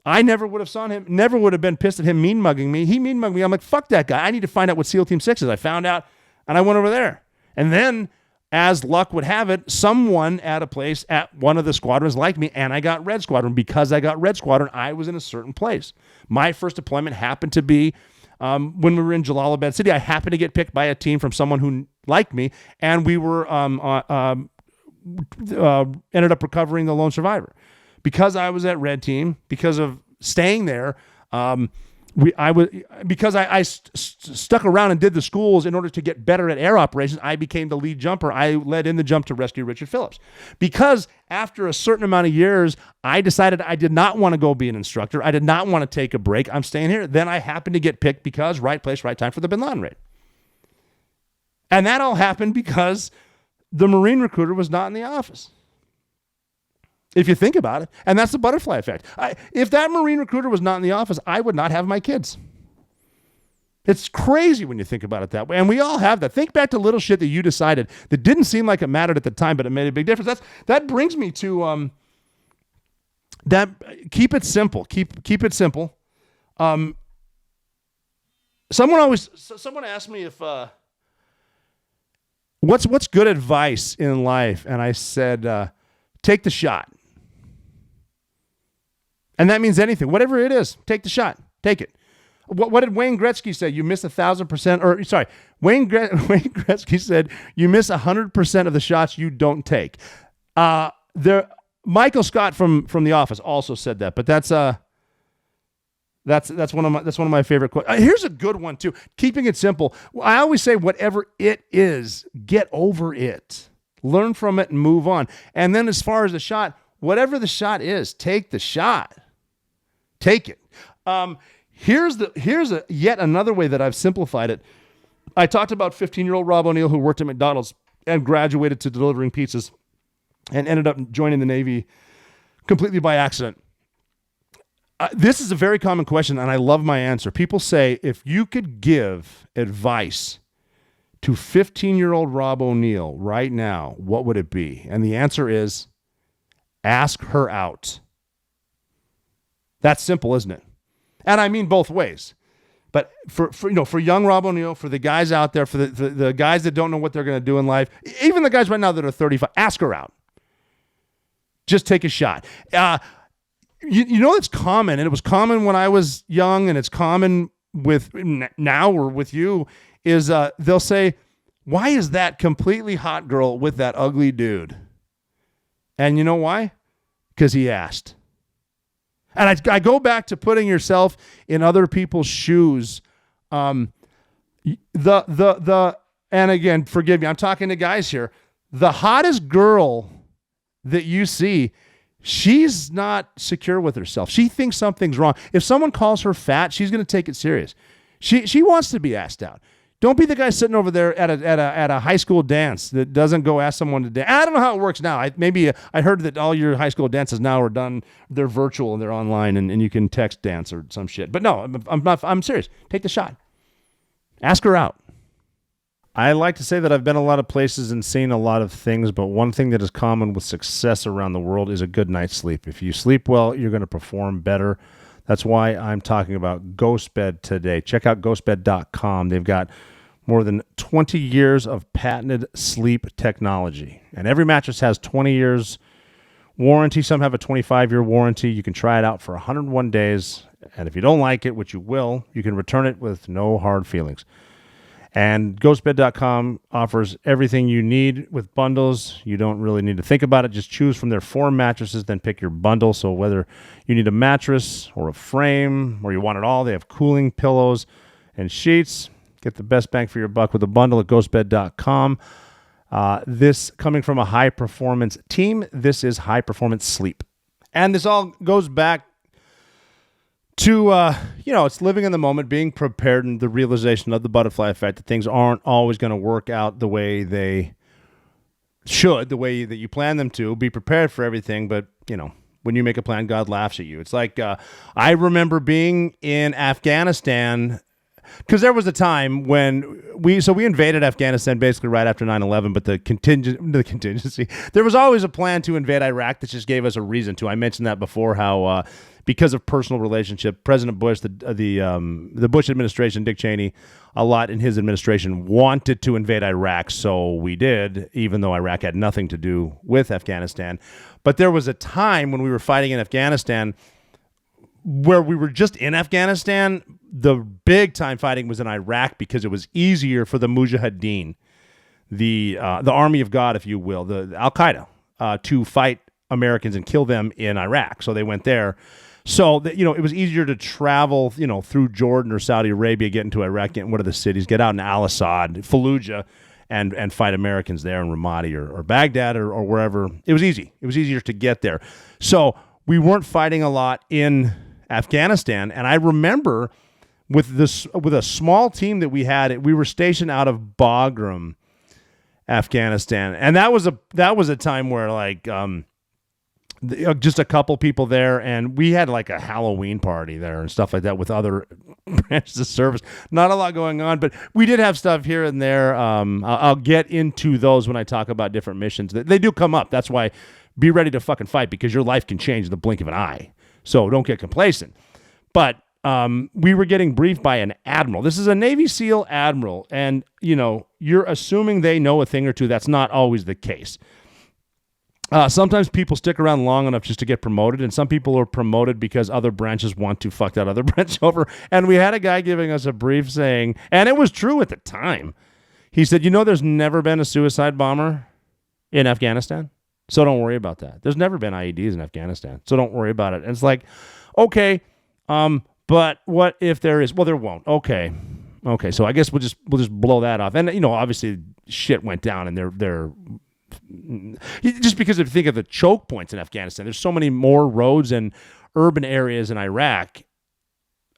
[SPEAKER 11] I never would have saw him, never would have been pissed at him mean mugging me. He mean mugged me. I'm like, fuck that guy. I need to find out what SEAL Team 6 is. I found out, and I went over there. And then, as luck would have it, someone at a place at one of the squadrons liked me, and I got Red Squadron. Because I got Red Squadron, I was in a certain place. My first deployment happened to be when we were in Jalalabad City. I happened to get picked by a team from someone who liked me, and we were ended up recovering the lone survivor. Because I was at Red Team, because of staying there, because I stuck around and did the schools in order to get better at air operations, I became the lead jumper. I led in the jump to rescue Richard Phillips. Because after a certain amount of years, I decided I did not want to go be an instructor. I did not want to take a break. I'm staying here. Then I happened to get picked because right place, right time for the Bin Laden raid. And that all happened because the Marine recruiter was not in the office. If you think about it. And that's the butterfly effect. If that Marine recruiter was not in the office, I would not have my kids. It's crazy when you think about it that way. And we all have that. Think back to little shit that you decided that didn't seem like it mattered at the time, but it made a big difference. That brings me to that. Keep it simple. Keep it simple. Someone asked me if what's good advice in life, and I said take the shot. And that means anything. Whatever it is, take the shot. Take it. What did Wayne Gretzky say? You miss 1,000%. Or sorry, Wayne Gretzky said you miss 100% of the shots you don't take. Michael Scott from The Office also said that. But that's one of my favorite quotes. Here's a good one too. Keeping it simple. I always say, whatever it is, get over it. Learn from it and move on. And then as far as the shot, whatever the shot is, take the shot. Take it. Here's yet another way that I've simplified it. I talked about 15-year-old Rob O'Neill who worked at McDonald's and graduated to delivering pizzas and ended up joining the Navy completely by accident. This is a very common question, and I love my answer. People say, if you could give advice to 15-year-old Rob O'Neill right now, what would it be? And the answer is, ask her out. That's simple, isn't it? And I mean both ways. But for young Rob O'Neill, for the guys out there, for the guys that don't know what they're going to do in life, even the guys right now that are 35, ask her out. Just take a shot. It's common, and it was common when I was young, and it's common with now or with you, is they'll say, why is that completely hot girl with that ugly dude? And you know why? Because he asked. And I go back to putting yourself in other people's shoes. And again, forgive me, I'm talking to guys here. The hottest girl that you see, she's not secure with herself. She thinks something's wrong. If someone calls her fat, she's going to take it serious. She wants to be asked out. Don't be the guy sitting over there at a high school dance that doesn't go ask someone to dance. I don't know how it works now. I heard that all your high school dances now are done. They're virtual and they're online, and you can text dance or some shit. But no, I'm serious. Take the shot. Ask her out. I like to say that I've been a lot of places and seen a lot of things, but one thing that is common with success around the world is a good night's sleep. If you sleep well, you're going to perform better. That's why I'm talking about GhostBed today. Check out ghostbed.com. They've got more than 20 years of patented sleep technology. And every mattress has 20 years warranty. Some have a 25-year warranty. You can try it out for 101 days. And if you don't like it, which you will, you can return it with no hard feelings. And ghostbed.com offers everything you need with bundles. You don't really need to think about it. Just choose from their 4 mattresses, then pick your bundle. So whether you need a mattress or a frame or you want it all, they have cooling pillows and sheets. Get the best bang for your buck with a bundle at ghostbed.com. This coming from a high-performance team, this is high-performance sleep. And this all goes back to, it's living in the moment, being prepared, and the realization of the butterfly effect that things aren't always going to work out the way they should, the way that you plan them to. Be prepared for everything, but, when you make a plan, God laughs at you. It's like I remember being in Afghanistan, because there was a time when we invaded Afghanistan basically right after 9/11, but the contingency, there was always a plan to invade Iraq that just gave us a reason to. I mentioned that before, how because of personal relationship, President Bush, the Bush administration, Dick Cheney, a lot in his administration wanted to invade Iraq, so we did, even though Iraq had nothing to do with Afghanistan. But there was a time when we were fighting in Afghanistan where we were just in Afghanistan. The big time fighting was in Iraq because it was easier for the Mujahideen, the army of God, if you will, the Al-Qaeda, to fight Americans and kill them in Iraq. So they went there. So it was easier to travel, through Jordan or Saudi Arabia, get into Iraq, get in one of the cities, get out in Al-Assad, Fallujah, and fight Americans there in Ramadi or Baghdad or wherever. It was easy. It was easier to get there. So we weren't fighting a lot in Afghanistan, and I remember with a small team that we had, we were stationed out of Bagram, Afghanistan, and that was a time where just a couple people there, and we had like a Halloween party there and stuff like that with other branches of service. Not a lot going on, but we did have stuff here and there. I'll get into those when I talk about different missions. They do come up. That's why be ready to fucking fight, because your life can change in the blink of an eye. So don't get complacent. But we were getting briefed by an admiral. This is a Navy SEAL admiral, and you're assuming they know a thing or two. That's not always the case. Sometimes people stick around long enough just to get promoted, and some people are promoted because other branches want to fuck that other branch over. And we had a guy giving us a brief saying, and it was true at the time, he said, there's never been a suicide bomber in Afghanistan, so don't worry about that. There's never been IEDs in Afghanistan, so don't worry about it. And it's like, okay, but what if there is? Well, there won't. Okay, so I guess we'll just blow that off. And obviously shit went down, and they're just because if you think of the choke points in Afghanistan, there's so many more roads and urban areas in Iraq.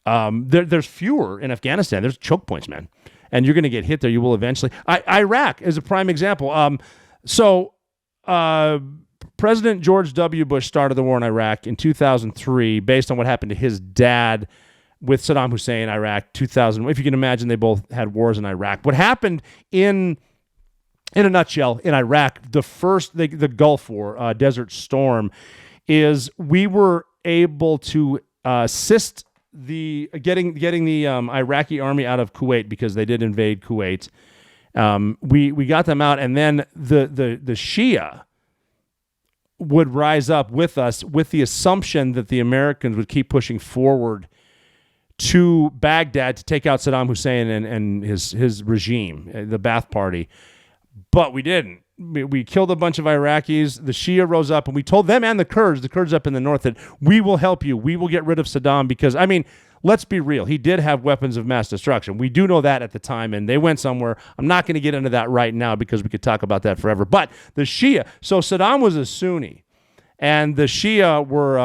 [SPEAKER 11] There's fewer in Afghanistan. There's choke points, man, and you're going to get hit there. You will eventually. Iraq is a prime example. President George W. Bush started the war in Iraq in 2003 based on what happened to his dad with Saddam Hussein in Iraq. 2000. If you can imagine, they both had wars in Iraq. What happened in a nutshell, in Iraq, the Gulf War, Desert Storm, is we were able to assist getting the Iraqi army out of Kuwait, because they did invade Kuwait. We got them out, and then the Shia would rise up with us with the assumption that the Americans would keep pushing forward to Baghdad to take out Saddam Hussein and his regime, the Ba'ath Party. But we didn't. We killed a bunch of Iraqis. The Shia rose up, and we told them and the Kurds up in the north, that we will help you. We will get rid of Saddam, because, let's be real. He did have weapons of mass destruction. We do know that at the time, and they went somewhere. I'm not going to get into that right now because we could talk about that forever. But the Shia, so Saddam was a Sunni, and the Shia were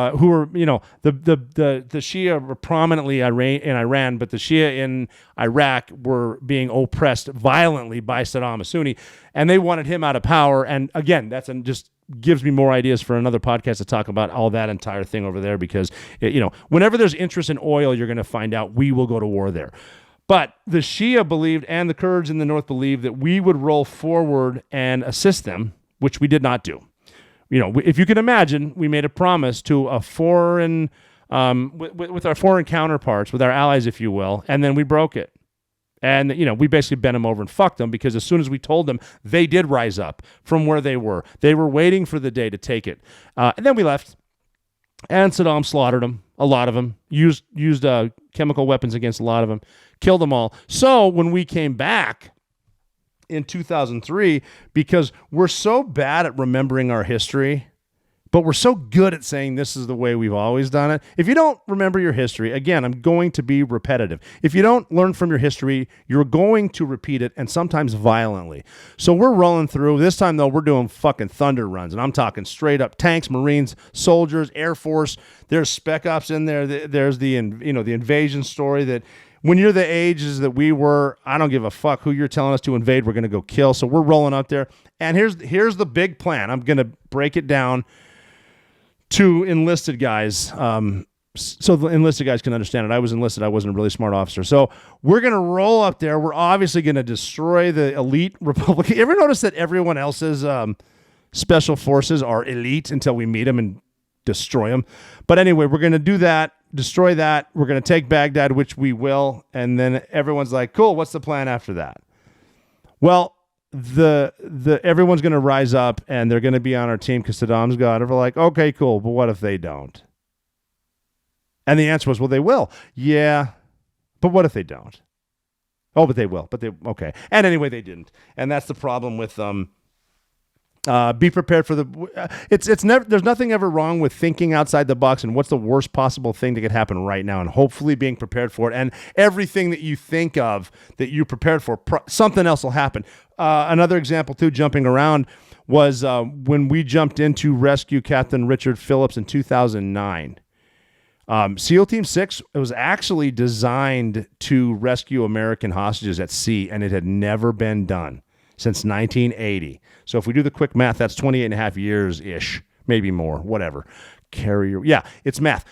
[SPEAKER 11] the Shia were prominently in Iran, but the Shia in Iraq were being oppressed violently by Saddam, a Sunni, and they wanted him out of power. And again, that's just gives me more ideas for another podcast to talk about all that entire thing over there, because whenever there's interest in oil, you're going to find out we will go to war there. But the Shia believed and the Kurds in the north believed that we would roll forward and assist them, which we did not do. If you can imagine, we made a promise to a foreign, with our foreign counterparts, with our allies, if you will, and then we broke it. And, we basically bent them over and fucked them because as soon as we told them, they did rise up from where they were. They were waiting for the day to take it. And then we left. And Saddam slaughtered them, a lot of them, used chemical weapons against a lot of them, killed them all. So when we came back in 2003, because we're so bad at remembering our history, but we're so good at saying this is the way we've always done it. If you don't remember your history, again, I'm going to be repetitive. If you don't learn from your history, you're going to repeat it, and sometimes violently. So we're rolling through. This time, though, we're doing fucking thunder runs, and I'm talking straight up tanks, Marines, soldiers, Air Force. There's spec ops in there. There's the invasion story that when you're the ages that we were, I don't give a fuck who you're telling us to invade. We're going to go kill. So we're rolling up there, and here's the big plan. I'm going to break it down to enlisted guys, so the enlisted guys can understand it. I was enlisted. I wasn't a really smart officer. So we're going to roll up there. We're obviously going to destroy the elite Republican. You ever notice that everyone else's special forces are elite until we meet them and destroy them? But anyway, we're going to do that, destroy that. We're going to take Baghdad, which we will. And then everyone's like, cool, what's the plan after that? Well, everyone's going to rise up and they're going to be on our team because Saddam's got it. We're like, okay, cool, but what if they don't? And the answer was, well, they will. Yeah, but what if they don't? Oh, but they will. Okay. And anyway, they didn't. And that's the problem with be prepared for it's never, there's nothing ever wrong with thinking outside the box and what's the worst possible thing that could happen right now and hopefully being prepared for it. And everything that you think of that you prepared for, something else will happen. Another example too, jumping around, was when we jumped in to rescue Captain Richard Phillips in 2009. SEAL Team 6 was actually designed to rescue American hostages at sea, and it had never been done since 1980. So if we do the quick math, that's 28 and a half years-ish, maybe more, whatever. Yeah, it's math.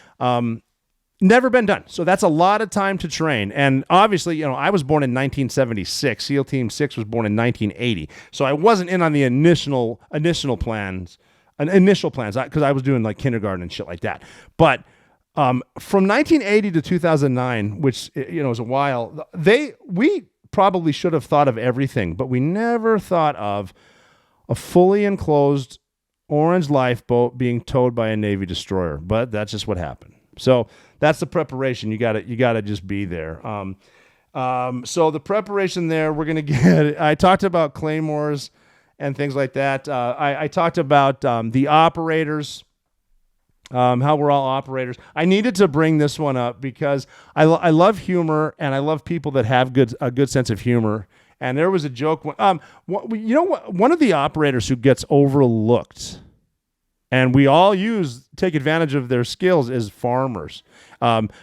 [SPEAKER 11] Never been done. So that's a lot of time to train. And obviously, I was born in 1976. SEAL Team 6 was born in 1980. So I wasn't in on the initial plans, because I was doing like kindergarten and shit like that. But from 1980 to 2009, which is a while, we probably should have thought of everything, but we never thought of a fully enclosed orange lifeboat being towed by a Navy destroyer. But that's just what happened. So that's the preparation. You gotta just be there. So the preparation there, we're gonna get. I talked about claymores and things like that. I talked about the operators. How we're all operators. I needed to bring this one up because I love humor and I love people that have a good sense of humor. And there was a joke. One of the operators who gets overlooked, and we all take advantage of their skills, is farmers.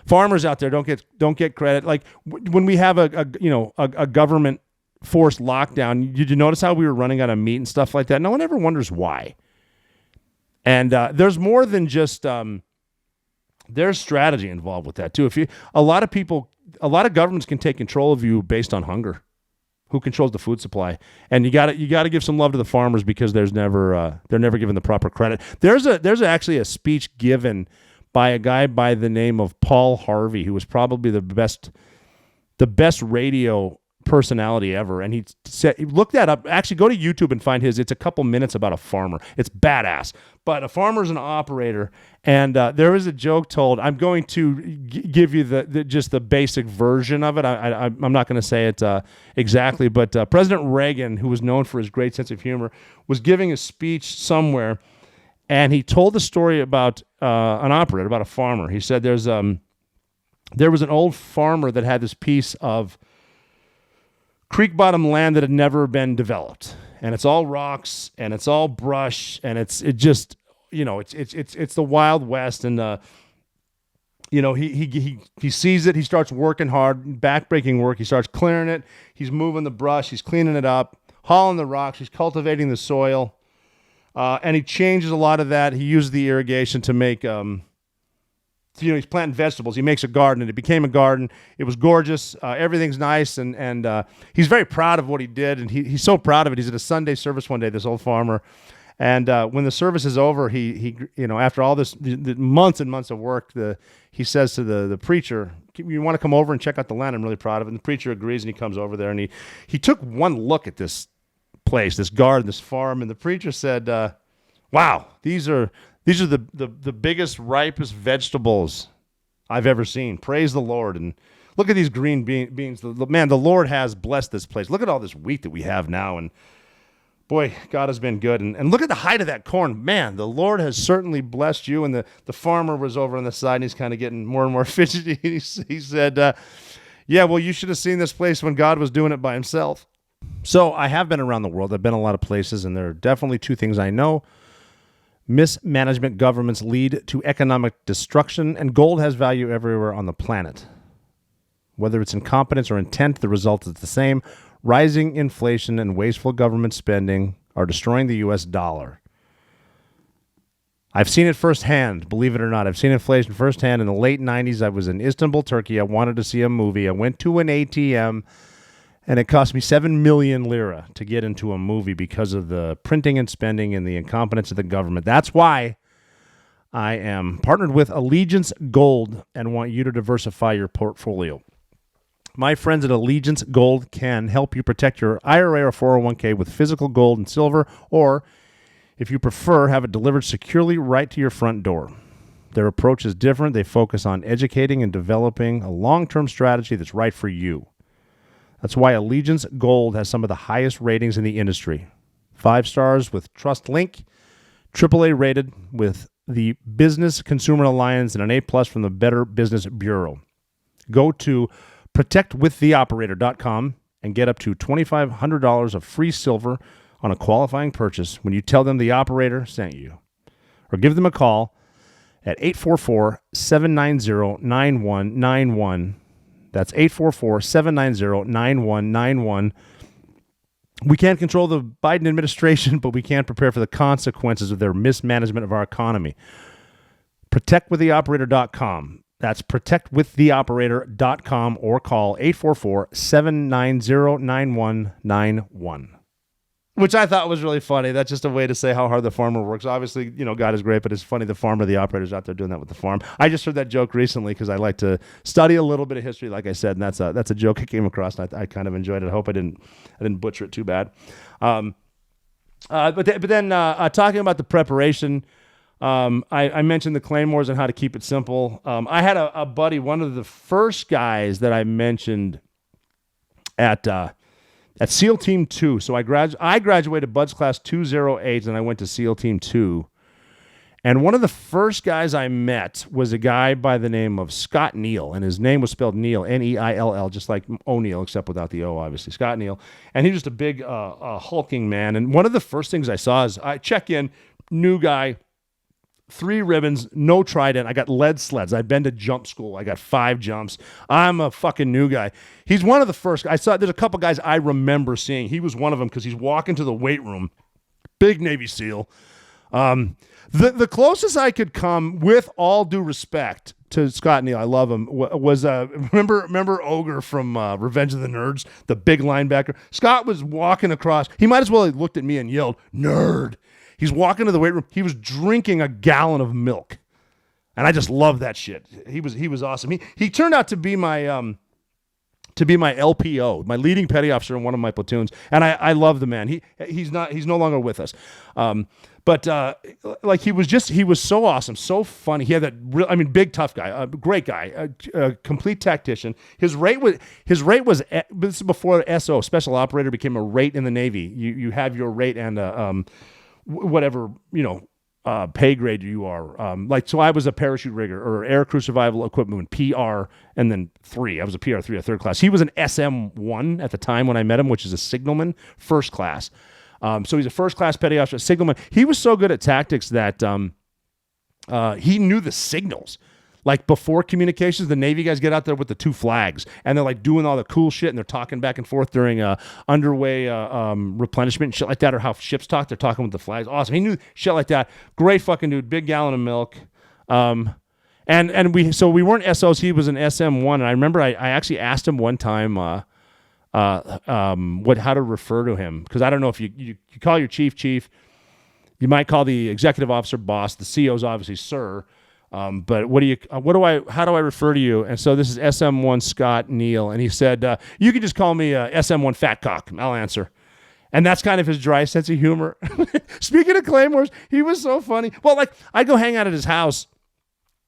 [SPEAKER 11] Farmers out there don't get credit. Like when we have a government forced lockdown, did you notice how we were running out of meat and stuff like that? No one ever wonders why. And there's more than just there's strategy involved with that too. A lot of governments can take control of you based on hunger. Who controls the food supply? And you got to give some love to the farmers because they're never given the proper credit. There's actually a speech given by a guy by the name of Paul Harvey, who was probably the best radio personality ever, and he look that up. Actually, go to YouTube and find his. It's a couple minutes about a farmer. It's badass. But a farmer's an operator, and there was a joke told. I'm going to give you just the basic version of it. I'm not going to say it exactly, but President Reagan, who was known for his great sense of humor, was giving a speech somewhere, and he told the story about an operator, about a farmer. He said there was an old farmer that had this piece of creek bottom land that had never been developed, and it's all rocks and it's all brush and it's the Wild West, and he sees it. He starts working hard, backbreaking work. He starts clearing it. He's moving the brush. He's cleaning it up, hauling the rocks. He's cultivating the soil, and he changes a lot of that. He uses the irrigation to make he's planting vegetables. He makes a garden, and it became a garden. It was gorgeous. Everything's nice, and he's very proud of what he did, and he's so proud of it. He's at a Sunday service one day, this old farmer, and when the service is over, he after all this the months and months of work, he says to the preacher, "You want to come over and check out the land? I'm really proud of it." And the preacher agrees, and he comes over there, and he took one look at this place, this garden, this farm, and the preacher said, "Wow, these are the biggest, ripest vegetables I've ever seen. Praise the Lord." And look at these green beans. Man, the Lord has blessed this place. Look at all this wheat that we have now. And boy, God has been good. And look at the height of that corn. Man, the Lord has certainly blessed you. And the farmer was over on the side, and he's kind of getting more and more fidgety. He said, yeah, well, you should have seen this place when God was doing it by himself. So I have been around the world. I've been a lot of places, and there are definitely two things I know. Mismanagement governments lead to economic destruction, and gold has value everywhere on the planet. Whether it's incompetence or intent, the result is the same. Rising inflation and wasteful government spending are destroying the U.S. dollar. I've seen it firsthand, believe it or not. I've seen inflation firsthand. In the late 90s, I was in Istanbul, Turkey. I wanted to see a movie. I went to an ATM, and it cost me 7 million lira to get into a movie because of the printing and spending and the incompetence of the government. That's why I am partnered with Allegiance Gold and want you to diversify your portfolio. My friends at Allegiance Gold can help you protect your IRA or 401k with physical gold and silver, or if you prefer, have it delivered securely right to your front door. Their approach is different. They focus on educating and developing a long-term strategy that's right for you. That's why Allegiance Gold has some of the highest ratings in the industry. 5 stars with TrustLink, AAA rated with the Business Consumer Alliance, and an A+ from the Better Business Bureau. Go to protectwiththeoperator.com and get up to $2,500 of free silver on a qualifying purchase when you tell them the operator sent you. Or give them a call at 844-790-9191. That's 844-790-9191. We can't control the Biden administration, but we can prepare for the consequences of their mismanagement of our economy. Protectwiththeoperator.com. That's protectwiththeoperator.com, or call 844-790-9191. Which I thought was really funny. That's just a way to say how hard the farmer works. Obviously, God is great, but it's funny the farmer, the operator's out there doing that with the farm. I just heard that joke recently because I like to study a little bit of history, like I said, and that's a joke I came across, and I kind of enjoyed it. I hope I didn't butcher it too bad. But then talking about the preparation, I mentioned the claymores and how to keep it simple. I had a buddy, one of the first guys that I mentioned at SEAL Team 2. So I graduated Bud's Class 208, and I went to SEAL Team 2. And one of the first guys I met was a guy by the name of Scott Neal, and his name was spelled Neal, N-E-I-L-L, just like O'Neill, except without the O, obviously. Scott Neal. And he was just a big, hulking man. And one of the first things I saw is I check in, new guy, 3 ribbons, no trident. I got lead sleds. I've been to jump school. I got 5 jumps. I'm a fucking new guy. He's one of the first. There's a couple guys I remember seeing. He was one of them because he's walking to the weight room. Big Navy SEAL. The closest I could come, with all due respect to Scott Neal, I love him, was remember Ogre from Revenge of the Nerds, the big linebacker? Scott was walking across. He might as well have looked at me and yelled, "Nerd." He's walking to the weight room. He was drinking a gallon of milk, and I just love that shit. He was awesome. He turned out to be my LPO, my leading petty officer in one of my platoons, and I love the man. He's no longer with us, but he was so awesome, so funny. He had that big tough guy, a great guy, a complete tactician. His rate was this is before SO, special operator, became a rate in the Navy. You have your rate and whatever, pay grade you are. So I was a parachute rigger or air crew survival equipment, PR, and then 3. I was a PR3, a 3rd class. He was an SM1 at the time when I met him, which is a signalman, 1st class. So he's a 1st class petty officer, signalman. He was so good at tactics that he knew the signals. Like before communications, the Navy guys get out there with the 2 flags, and they're like doing all the cool shit, and they're talking back and forth during underway replenishment and shit like that, or how ships talk. They're talking with the flags. Awesome. He knew shit like that. Great fucking dude. Big gallon of milk. And And we weren't SOs. He was an SM1. And I remember I actually asked him one time how to refer to him, because I don't know if you call your chief. You might call the executive officer boss. The CO's obviously sir. But how do I refer to you? And so this is SM1 Scott Neal, and he said, you can just call me SM1 Fat Cock. I'll answer. And that's kind of his dry sense of humor. Speaking of Claymores, he was so funny. Well, like, I'd go hang out at his house,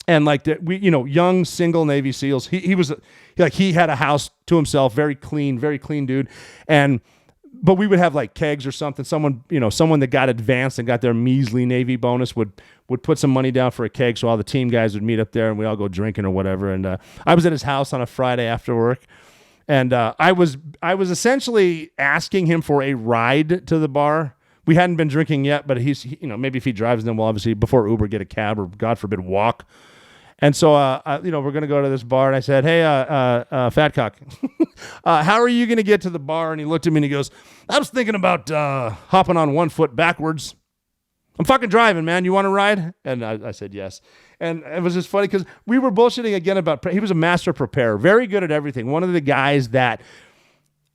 [SPEAKER 11] and like young single Navy SEALs. He had a house to himself, very clean dude. But we would have like kegs or something. Someone that got advanced and got their measly Navy bonus would put some money down for a keg, so all the team guys would meet up there and we all go drinking or whatever. And I was at his house on a Friday after work, and I was essentially asking him for a ride to the bar. We hadn't been drinking yet, but maybe if he drives, then we'll obviously, before Uber, get a cab or, God forbid, walk. And so, we're going to go to this bar, and I said, hey, Fat Cock, how are you going to get to the bar? And he looked at me and he goes, I was thinking about hopping on one foot backwards. I'm fucking driving, man. You want to ride? And I said yes. And it was just funny because we were bullshitting again about, he was a master preparer, very good at everything. One of the guys that,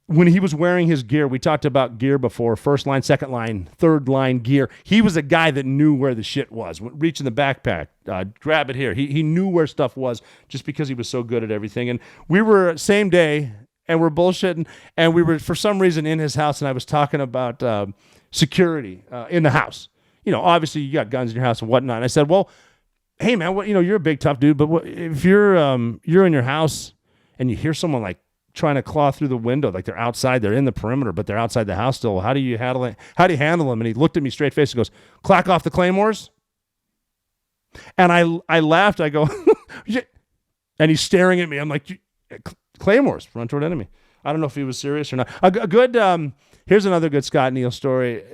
[SPEAKER 11] when he was wearing his gear, we talked about gear before, first line, second line, third line gear. He was a guy that knew where the shit was. Reach in the backpack, grab it here. He knew where stuff was just because he was so good at everything. And we were same day, and we're bullshitting, and we were, for some reason, in his house, and I was talking about security in the house. Obviously you got guns in your house and whatnot. And I said, well, hey man, you're a big tough dude, but if you're in your house and you hear someone like trying to claw through the window, like they're outside, they're in the perimeter, but they're outside the house still, how do you handle it? How do you handle them? And he looked at me straight face and goes, clack off the claymores. And I laughed. I go, and he's staring at me. I'm like, claymores, run toward enemy. I don't know if he was serious or not. A good, here's another good Scott Neal story.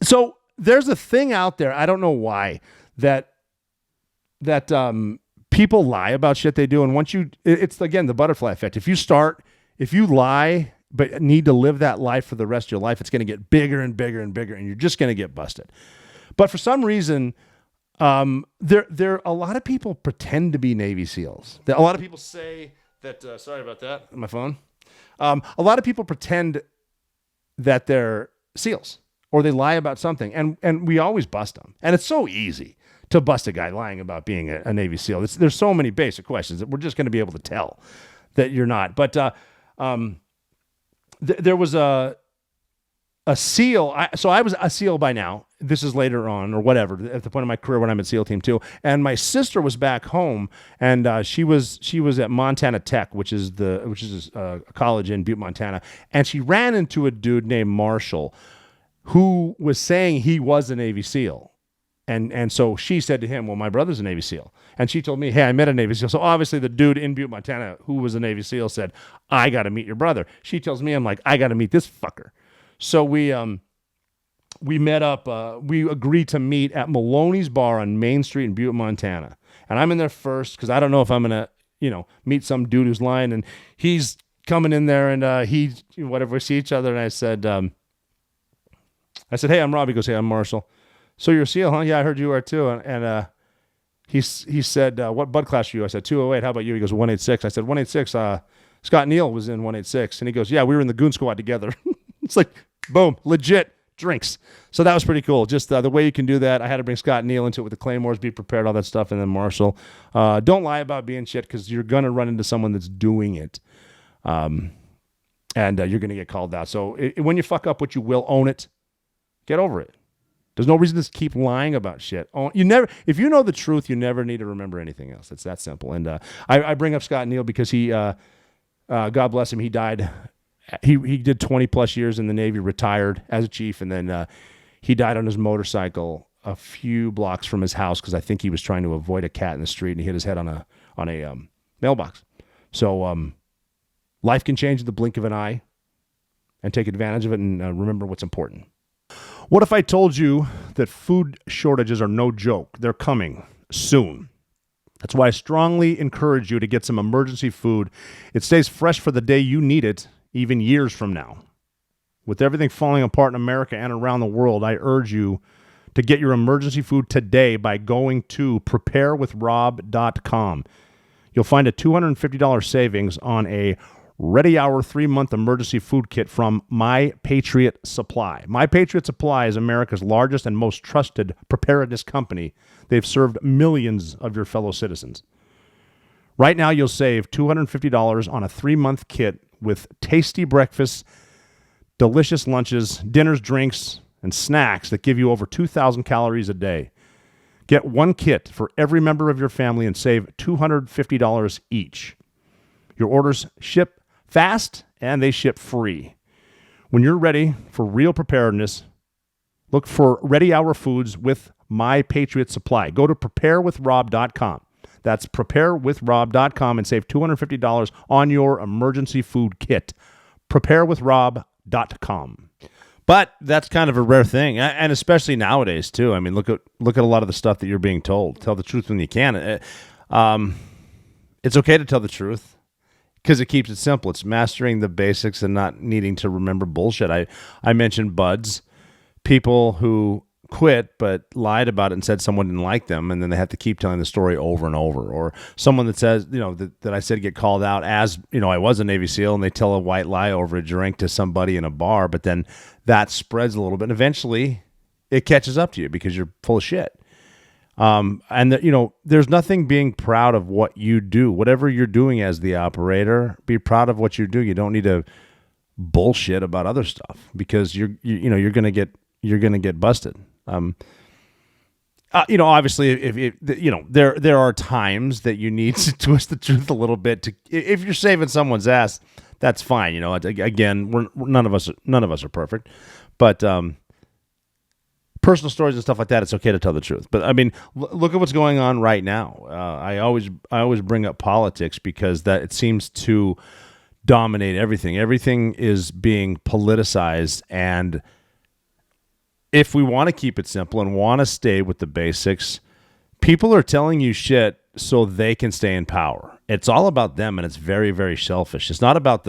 [SPEAKER 11] So there's a thing out there, I don't know why, that people lie about shit they do. And it's again, the butterfly effect. If you lie, but need to live that life for the rest of your life, it's going to get bigger and bigger and bigger, and you're just going to get busted. But for some reason, there a lot of people pretend to be Navy SEALs. A lot of people say that, sorry about that, my phone. A lot of people pretend that they're SEALs, or they lie about something, and we always bust them. And it's so easy to bust a guy lying about being a Navy SEAL. There's so many basic questions that we're just going to be able to tell that you're not. But there was a SEAL. So I was a SEAL by now. This is later on, or whatever, at the point of my career when I'm at SEAL Team 2. And my sister was back home, and she was at Montana Tech, which is a college in Butte, Montana. And she ran into a dude named Marshall, who was saying he was a Navy SEAL. And so she said to him, well, my brother's a Navy SEAL. And she told me, hey, I met a Navy SEAL. So obviously the dude in Butte, Montana, who was a Navy SEAL, said, I got to meet your brother. She tells me, I'm like, I got to meet this fucker. So we met up. We agreed to meet at Maloney's Bar on Main Street in Butte, Montana. And I'm in there first because I don't know if I'm going to, meet some dude who's lying. And he's coming in there, and we see each other. And I said, hey, I'm Rob. He goes, hey, I'm Marshall. So you're a SEAL, huh? Yeah, I heard you are too. And he said, what bud class are you? I said, 208. How about you? He goes, 186. I said, 186. Scott Neal was in 186. And he goes, yeah, we were in the goon squad together. It's like, boom, legit drinks. So that was pretty cool. Just the way you can do that. I had to bring Scott Neal into it with the claymores, be prepared, all that stuff. And then Marshall. Don't lie about being shit, because you're going to run into someone that's doing it. And you're going to get called out. So when you fuck up, what you will, own it. Get over it. There's no reason to keep lying about shit. If you know the truth, you never need to remember anything else. It's that simple. And I bring up Scott Neal because he, God bless him, he died. He did 20 plus years in the Navy, retired as a chief, and then he died on his motorcycle a few blocks from his house because I think he was trying to avoid a cat in the street, and he hit his head on a mailbox. So life can change at the blink of an eye, and take advantage of it, and remember what's important. What if I told you that food shortages are no joke? They're coming soon. That's why I strongly encourage you to get some emergency food. It stays fresh for the day you need it, even years from now. With everything falling apart in America and around the world, I urge you to get your emergency food today by going to preparewithrob.com. You'll find a $250 savings on a Ready Hour 3-month emergency food kit from My Patriot Supply. My Patriot Supply is America's largest and most trusted preparedness company. They've served millions of your fellow citizens. Right now, you'll save $250 on a 3-month kit with tasty breakfasts, delicious lunches, dinners, drinks, and snacks that give you over 2,000 calories a day. Get one kit for every member of your family and save $250 each. Your orders ship fast, and they ship free. When you're ready for real preparedness, look for Ready Hour Foods with My Patriot Supply. Go to preparewithrob.com. That's preparewithrob.com and save $250 on your emergency food kit. Preparewithrob.com.
[SPEAKER 6] But that's kind of a rare thing, and especially nowadays too. I mean, look at a lot of the stuff that you're being told. Tell the truth when you can. It's okay to tell the truth, because it keeps it simple. It's mastering the basics and not needing to remember bullshit. I mentioned buds, people who quit but lied about it and said someone didn't like them, and then they have to keep telling the story over and over. Or someone that says, that I said get called out as, I was a Navy SEAL, and they tell a white lie over a drink to somebody in a bar, but then that spreads a little bit, and eventually it catches up to you because you're full of shit. There's nothing being proud of what you do. Whatever you're doing as the operator, be proud of what you do. You don't need to bullshit about other stuff, because you're going to get busted. Obviously, if there are times that you need to twist the truth a little bit if you're saving someone's ass, that's fine. Again, none of us are perfect, but personal stories and stuff like that, it's okay to tell the truth. But I mean, look at what's going on right now. I always bring up politics because that it seems to dominate everything. Everything is being politicized, and if we want to keep it simple and want to stay with the basics, people are telling you shit so they can stay in power. It's all about them, and it's very, very selfish. It's not about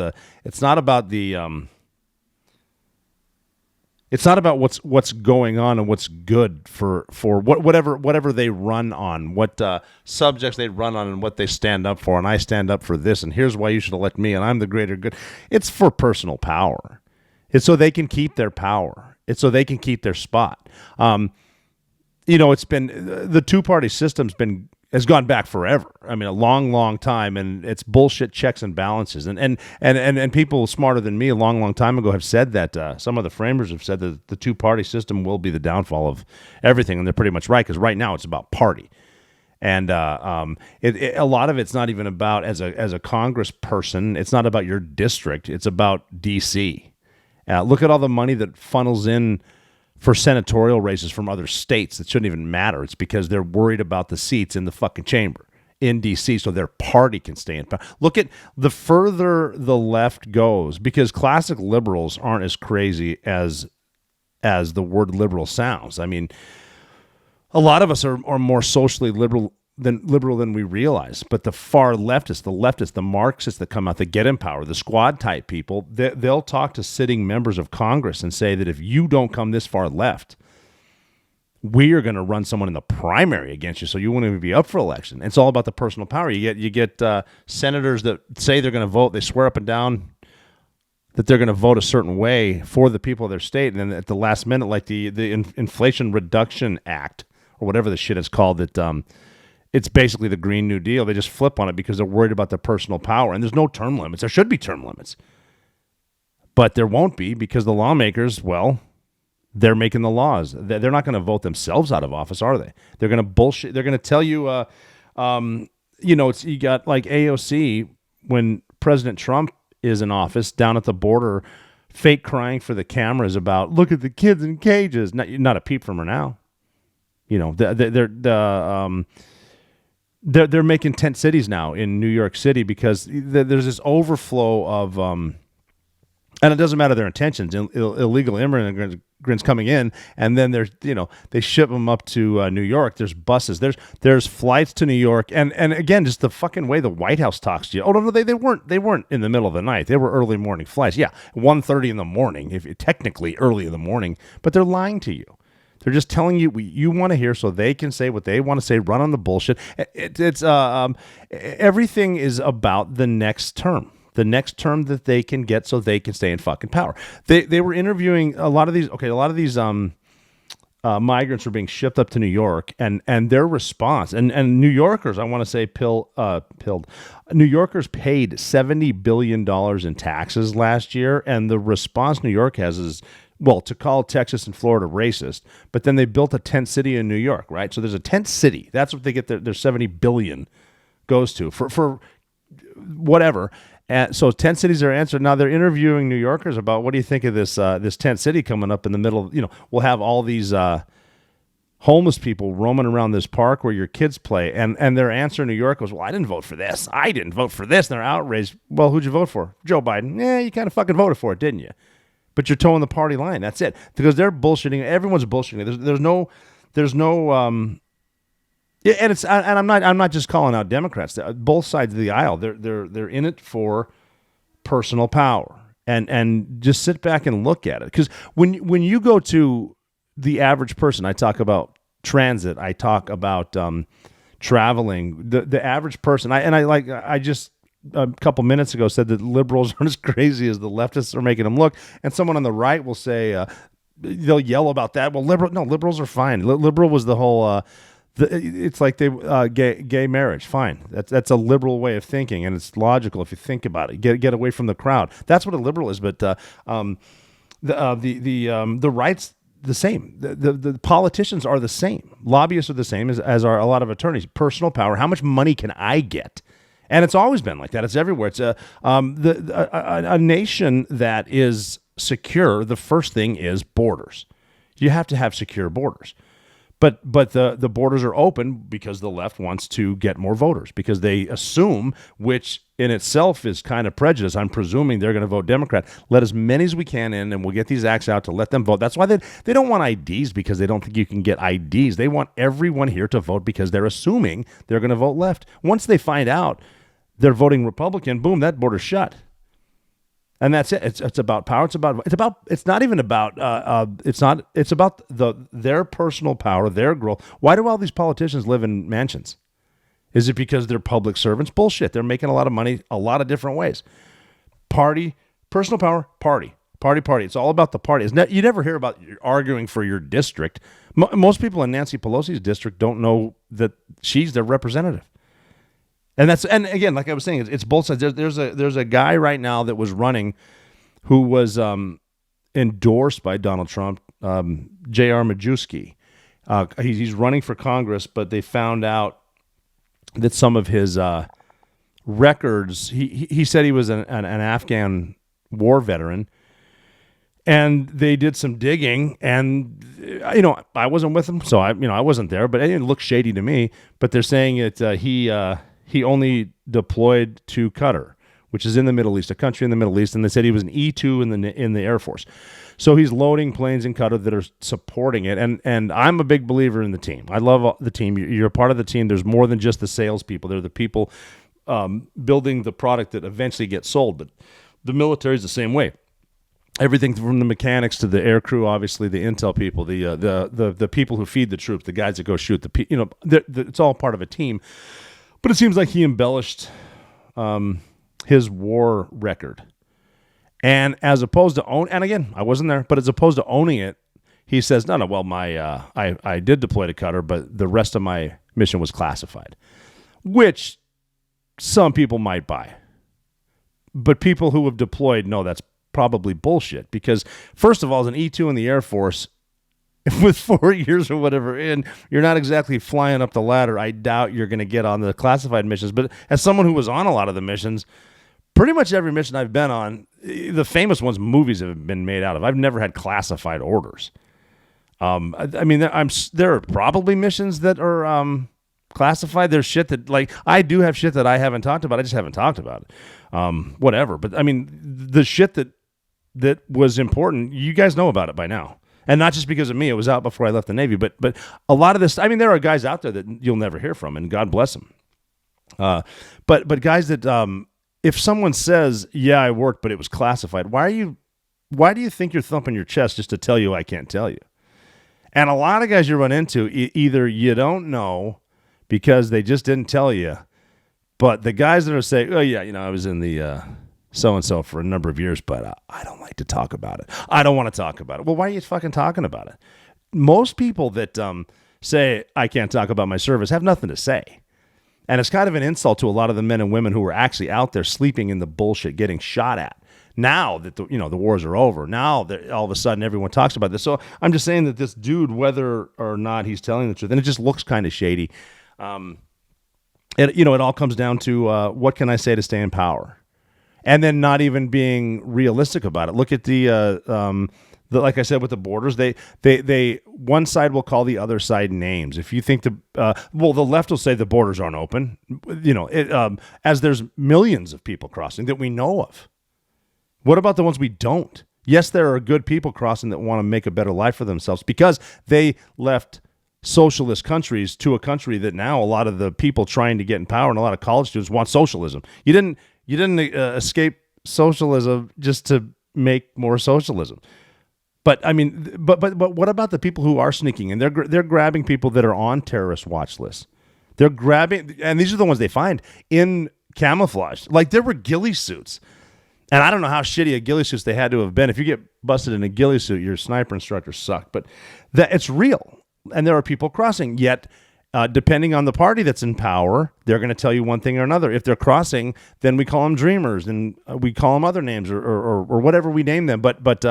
[SPEAKER 6] what's going on and what's good for whatever they run on, what subjects they run on, and what they stand up for. And I stand up for this, and here's why you should elect me, and I'm the greater good. It's for personal power. It's so they can keep their power. It's so they can keep their spot. It's been the two-party system's has gone back forever. I mean, a long, long time, and it's bullshit checks and balances. And people smarter than me a long, long time ago have said that some of the framers have said that the two-party system will be the downfall of everything, and they're pretty much right, because right now it's about party. And a lot of it's not even about as a congressperson. It's not about your district. It's about D.C. Look at all the money that funnels in for senatorial races from other states that shouldn't even matter. It's because they're worried about the seats in the fucking chamber in D.C. so their party can stay in power. Look at the further the left goes, because classic liberals aren't as crazy as the word liberal sounds. I mean, a lot of us are more socially liberal than we realize. But the far leftists, the Marxists that come out, that get in power, the squad type people, they'll talk to sitting members of Congress and say that if you don't come this far left, we are going to run someone in the primary against you, so you won't even be up for election. It's all about the personal power. You get senators that say they're going to vote. They swear up and down that they're going to vote a certain way for the people of their state, and then at the last minute, like the Inflation Reduction Act or whatever the shit is called, it's basically the Green New Deal. They just flip on it because they're worried about their personal power. And there's no term limits. There should be term limits. But there won't be, because the lawmakers, they're making the laws. They're not going to vote themselves out of office, are they? They're going to bullshit. They're going to tell you, you got like AOC when President Trump is in office down at the border, fake crying for the cameras about, look at the kids in cages. Not a peep from her now. They're making tent cities now in New York City because there's this overflow of, and it doesn't matter their intentions, illegal immigrants coming in, and then they ship them up to New York. There's buses, there's flights to New York, and again, just the fucking way the White House talks to you. Oh no, they weren't in the middle of the night. They were early morning flights. Yeah, 1:30 in the morning, if technically early in the morning, but they're lying to you. They're just telling you what you want to hear so they can say what they want to say, run on the bullshit. Everything is about the next term. The next term that they can get so they can stay in fucking power. They were interviewing a lot of these migrants were being shipped up to New York, and their response, and New Yorkers, I want to say, New Yorkers paid $70 billion in taxes last year, and the response New York has is, well, to call Texas and Florida racist, but then they built a tent city in New York, right? So there's a tent city. That's what they get their $70 billion goes to for whatever. And so tent cities are answered. Now they're interviewing New Yorkers about, what do you think of this tent city coming up in the middle? We'll have all these homeless people roaming around this park where your kids play. And their answer in New York was, well, I didn't vote for this. I didn't vote for this. And they're outraged. Well, who'd you vote for? Joe Biden. Yeah, you kind of fucking voted for it, didn't you? But you're towing the party line. That's it. Because they're bullshitting. Everyone's bullshitting. There's no. Yeah, and I'm not just calling out Democrats. Both sides of the aisle, they're in it for personal power, and just sit back and look at it. Because when you go to the average person, I talk about transit, I talk about traveling. The average person, I just a couple minutes ago said that liberals aren't as crazy as the leftists are making them look, and someone on the right will say they'll yell about that. Well, liberals are fine. Liberal was the whole. It's like gay marriage. Fine, that's a liberal way of thinking, and it's logical if you think about it. Get away from the crowd. That's what a liberal is. But the right's the same. The politicians are the same. Lobbyists are the same as are a lot of attorneys. Personal power. How much money can I get? And it's always been like that. It's everywhere. It's a nation that is secure. The first thing is borders. You have to have secure borders. But the borders are open because the left wants to get more voters, because they assume, which in itself is kind of prejudice. I'm presuming they're going to vote Democrat. Let as many as we can in, and we'll get these acts out to let them vote. That's why they don't want IDs, because they don't think you can get IDs. They want everyone here to vote because they're assuming they're going to vote left. Once they find out they're voting Republican, boom, that border's shut. And that's it. It's about power. It's about their personal power, their growth. Why do all these politicians live in mansions? Is it because they're public servants? Bullshit. They're making a lot of money a lot of different ways. Party, personal power, party. It's all about the party. You never hear about arguing for your district. Most people in Nancy Pelosi's district don't know that she's their representative. And again, like I was saying, it's both sides. There's a guy right now that was running, who was endorsed by Donald Trump, J.R. Majewski. He's running for Congress, but they found out that some of his records. He said he was an Afghan war veteran, and they did some digging, and I wasn't with him, so I wasn't there, but it didn't look shady to me. But they're saying that he only deployed to Qatar, which is in the Middle East, a country in the Middle East, and they said he was an E-2 in the Air Force. So he's loading planes in Qatar that are supporting it, and I'm a big believer in the team. I love the team. You're a part of the team. There's more than just the salespeople. They're the people building the product that eventually gets sold. But the military is the same way. Everything from the mechanics to the air crew, obviously the intel people, the people who feed the troops, the guys that go shoot it's all part of a team. But it seems like he embellished his war record. And as opposed to and again, I wasn't there, but as opposed to owning it, he says, no, well, I did deploy to Qatar, but the rest of my mission was classified, which some people might buy. But people who have deployed know that's probably bullshit, because first of all, as an E-2 in the Air Force, with 4 years or whatever in, you're not exactly flying up the ladder. I doubt you're going to get on the classified missions. But as someone who was on a lot of the missions, pretty much every mission I've been on, the famous ones movies have been made out of. I've never had classified orders. There are probably missions that are classified. There's shit that, like, I do have shit that I haven't talked about. I just haven't talked about it. Whatever. But I mean, the shit that was important, you guys know about it by now. And not just because of me. It was out before I left the Navy. But a lot of this, there are guys out there that you'll never hear from, and God bless them. But guys that, if someone says, yeah, I worked, but it was classified, why do you think you're thumping your chest just to tell you I can't tell you?
[SPEAKER 11] And a lot of guys you run into, either you don't know because they just didn't tell you, but the guys that are saying, oh, yeah, I was in the so-and-so for a number of years, but I don't like to talk about it. I don't want to talk about it. Well, why are you fucking talking about it? Most people that say, I can't talk about my service have nothing to say. And it's kind of an insult to a lot of the men and women who are actually out there sleeping in the bullshit, getting shot at. Now that the wars are over, now that all of a sudden everyone talks about this. So I'm just saying that this dude, whether or not he's telling the truth, and it just looks kind of shady. It all comes down to what can I say to stay in power, and then not even being realistic about it. Look at the like I said with the borders, they one side will call the other side names. If you think the left will say the borders aren't open, as there's millions of people crossing that we know of. What about the ones we don't? Yes, there are good people crossing that want to make a better life for themselves because they left socialist countries to a country that now a lot of the people trying to get in power and a lot of college students want socialism. You didn't escape socialism just to make more socialism. But I mean, but what about the people who are sneaking and they're grabbing people that are on terrorist watch lists? They're grabbing, and these are the ones they find in camouflage. Like there were ghillie suits. And I don't know how shitty a ghillie suits they had to have been. If you get busted in a ghillie suit, your sniper instructor sucked. But it's real. And there are people crossing. Yet, depending on the party that's in power, they're going to tell you one thing or another. If they're crossing, then we call them dreamers. And we call them other names or whatever we name them. But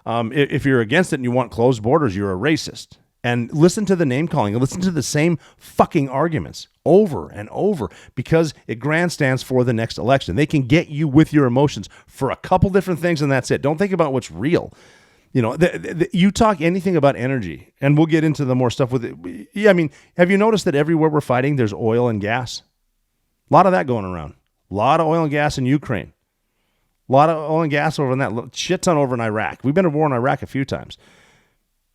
[SPEAKER 11] if you're against it and you want closed borders, you're a racist. And listen to the name calling. Listen to the same fucking arguments over and over because it grandstands for the next election. They can get you with your emotions for a couple different things and that's it. Don't think about what's real. You talk anything about energy, and we'll get into the more stuff with it. Yeah, I mean, have you noticed that everywhere we're fighting, there's oil and gas? A lot of that going around. A lot of oil and gas in Ukraine. A lot of oil and gas over in that shit ton over in Iraq. We've been at war in Iraq a few times.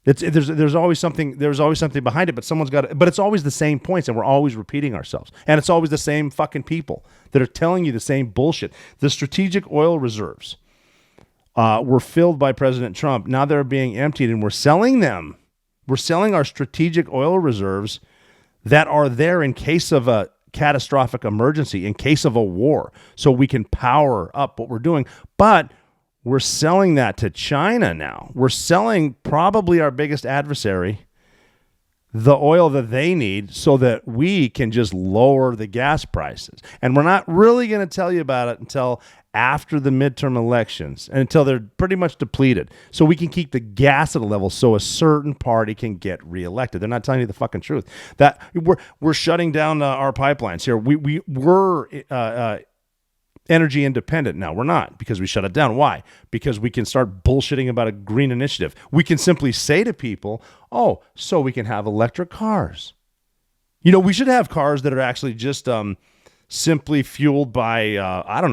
[SPEAKER 11] There's always something behind it, but but it's always the same points, and we're always repeating ourselves. And it's always the same fucking people that are telling you the same bullshit. The strategic oil reserves were filled by President Trump. Now they're being emptied, and we're selling them. We're selling our strategic oil reserves that are there in case of a catastrophic emergency, in case of a war, so we can power up what we're doing. But we're selling that to China now. We're selling probably our biggest adversary the oil that they need so that we can just lower the gas prices. And we're not really going to tell you about it until after the midterm elections and until they're pretty much depleted. So we can keep the gas at a level so a certain party can get reelected. They're not telling you the fucking truth. That we're shutting down our pipelines here. We were energy independent. Now we're not because we shut it down. Why? Because we can start bullshitting about a green initiative. We can simply say to people, oh, so we can have electric cars. We should have cars that are actually just simply fueled by,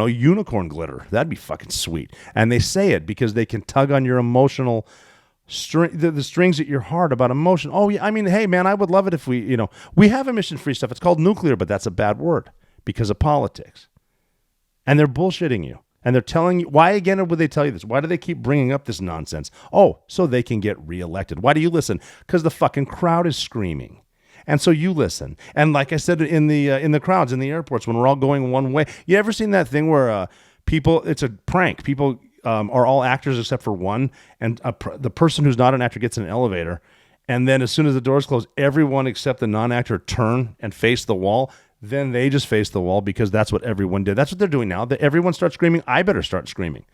[SPEAKER 11] unicorn glitter. That'd be fucking sweet. And they say it because they can tug on your emotional the strings at your heart about emotion. Oh, yeah. I mean, hey, man, I would love it if we have emission-free stuff. It's called nuclear, but that's a bad word because of politics. And they're bullshitting you. And they're telling you, why again would they tell you this? Why do they keep bringing up this nonsense? Oh, so they can get reelected. Why do you listen? Because the fucking crowd is screaming. And so you listen. And like I said, in the crowds, in the airports, when we're all going one way, you ever seen that thing where it's a prank. People are all actors except for one. And the person who's not an actor gets in an elevator. And then as soon as the doors close, everyone except the non-actor turn and face the wall. Then they just face the wall because that's what everyone did. That's what they're doing now. That everyone starts screaming, I better start screaming.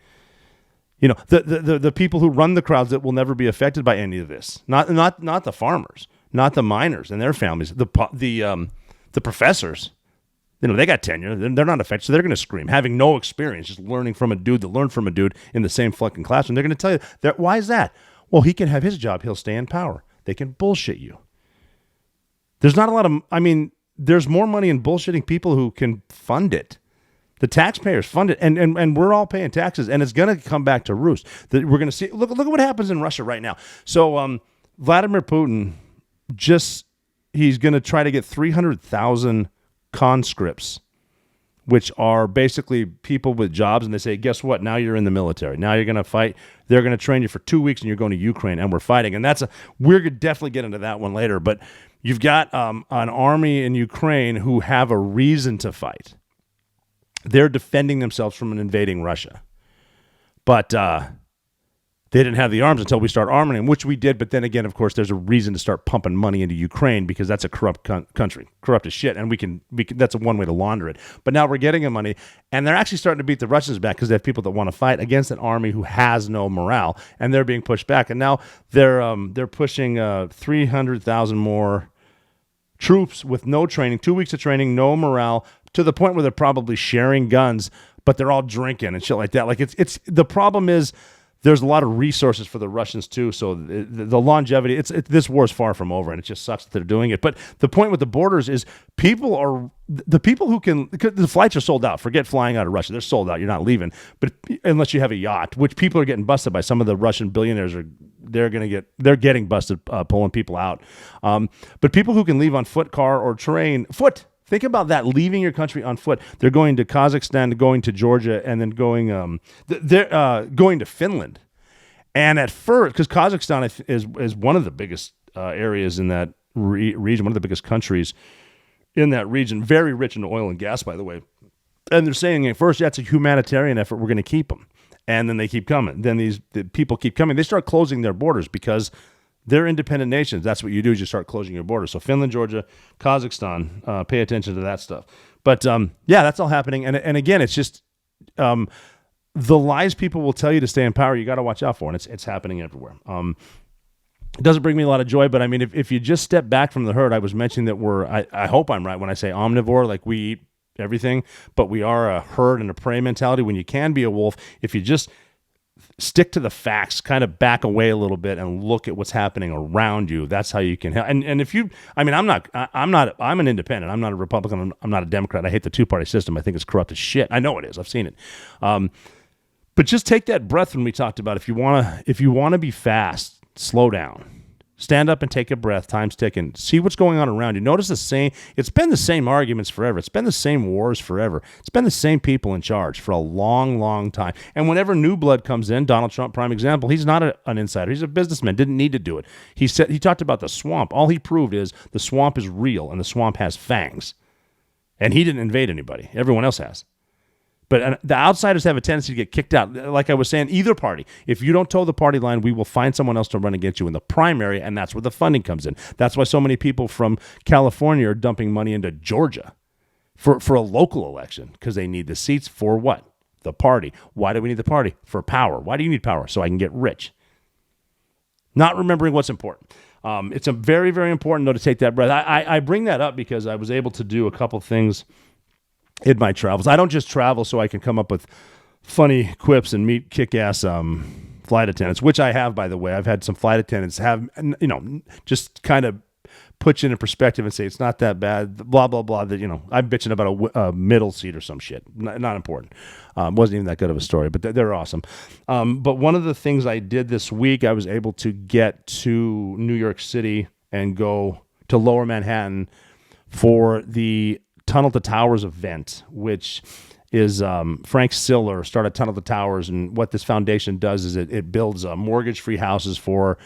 [SPEAKER 11] The people who run the crowds that will never be affected by any of this. Not the farmers, not the miners and their families. The professors, they got tenure. They're not affected, so they're going to scream, having no experience, just learning from a dude that learned from a dude in the same fucking classroom. They're going to tell you that. Why is that? Well, he can have his job. He'll stay in power. They can bullshit you. There's not a lot of. There's more money in bullshitting people who can fund it. The taxpayers fund it, and we're all paying taxes, and it's going to come back to roost. We're going to see. Look at what happens in Russia right now. So Vladimir Putin he's going to try to get 300,000 conscripts
[SPEAKER 6] which are basically people with jobs, and they say, guess what? Now you're in the military. Now you're going to fight. They're going to train you for 2 weeks, and you're going to Ukraine, and we're fighting. And we're going to definitely get into that one later. But you've got an army in Ukraine who have a reason to fight. They're defending themselves from an invading Russia. But they didn't have the arms until we start arming them, which we did. But then again, of course, there's a reason to start pumping money into Ukraine because that's a corrupt country, corrupt as shit, and we can that's one way to launder it. But now we're getting them money, and they're actually starting to beat the Russians back because they have people that want to fight against an army who has no morale, and they're being pushed back. And now they're pushing 300,000 more troops with no training, 2 weeks of training, no morale, to the point where they're probably sharing guns, but they're all drinking and shit like that. Like it's the problem is. There's a lot of resources for the Russians too, so the longevity. This war is far from over, and it just sucks that they're doing it. But the point with the borders is the people who can. The flights are sold out. Forget flying out of Russia; they're sold out. You're not leaving, but unless you have a yacht, which people are getting busted by. Some of the Russian billionaires they're getting busted pulling people out. But people who can leave on foot, car, or train, foot. Think about that, leaving your country on foot. They're going to Kazakhstan, going to Georgia, and then going to Finland. And at first, because Kazakhstan is one of the biggest areas in that region, one of the biggest countries in that region, very rich in oil and gas, by the way. And they're saying at first, that's a humanitarian effort. We're going to keep them. And then they keep coming. Then the people keep coming. They start closing their borders because they're independent nations. That's what you do is you start closing your borders. So Finland, Georgia, Kazakhstan, pay attention to that stuff. But yeah, that's all happening. And again, it's just the lies people will tell you to stay in power, you got to watch out for, and it's happening everywhere. It doesn't bring me a lot of joy, but I mean, if you just step back from the herd, I was mentioning that I hope I'm right when I say omnivore, like we eat everything, but we are a herd and a prey mentality. When you can be a wolf, if you just stick to the facts, kind of back away a little bit and look at what's happening around you. That's how you can help. And if you, I mean, I'm an independent. I'm not a Republican. I'm not a Democrat. I hate the two-party system. I think it's corrupt as shit. I know it is. I've seen it. But just take that breath when we talked about if you want to be fast, slow down. Stand up and take a breath. Time's ticking. See what's going on around you. Notice it's been the same arguments forever. It's been the same wars forever. It's been the same people in charge for a long, long time. And whenever new blood comes in, Donald Trump, prime example, he's not an insider. He's a businessman. Didn't need to do it. He talked about the swamp. All he proved is the swamp is real and the swamp has fangs. And he didn't invade anybody. Everyone else has. But the outsiders have a tendency to get kicked out. Like I was saying, either party. If you don't toe the party line, we will find someone else to run against you in the primary, and that's where the funding comes in. That's why so many people from California are dumping money into Georgia for a local election, because they need the seats for what? The party. Why do we need the party? For power. Why do you need power? So I can get rich. Not remembering what's important. It's a very, very important, though, to take that breath. I bring that up because I was able to do a couple things in my travels. I don't just travel so I can come up with funny quips and meet kick-ass flight attendants, which I have, by the way. I've had some flight attendants have, just kind of put you in perspective and say, it's not that bad, blah, blah, blah. That, I'm bitching about a middle seat or some shit. Not important. Wasn't even that good of a story, but they're awesome. But one of the things I did this week, I was able to get to New York City and go to Lower Manhattan for the Tunnel to Towers event, which is Frank Siller started Tunnel to Towers, and what this foundation does is it builds mortgage-free houses for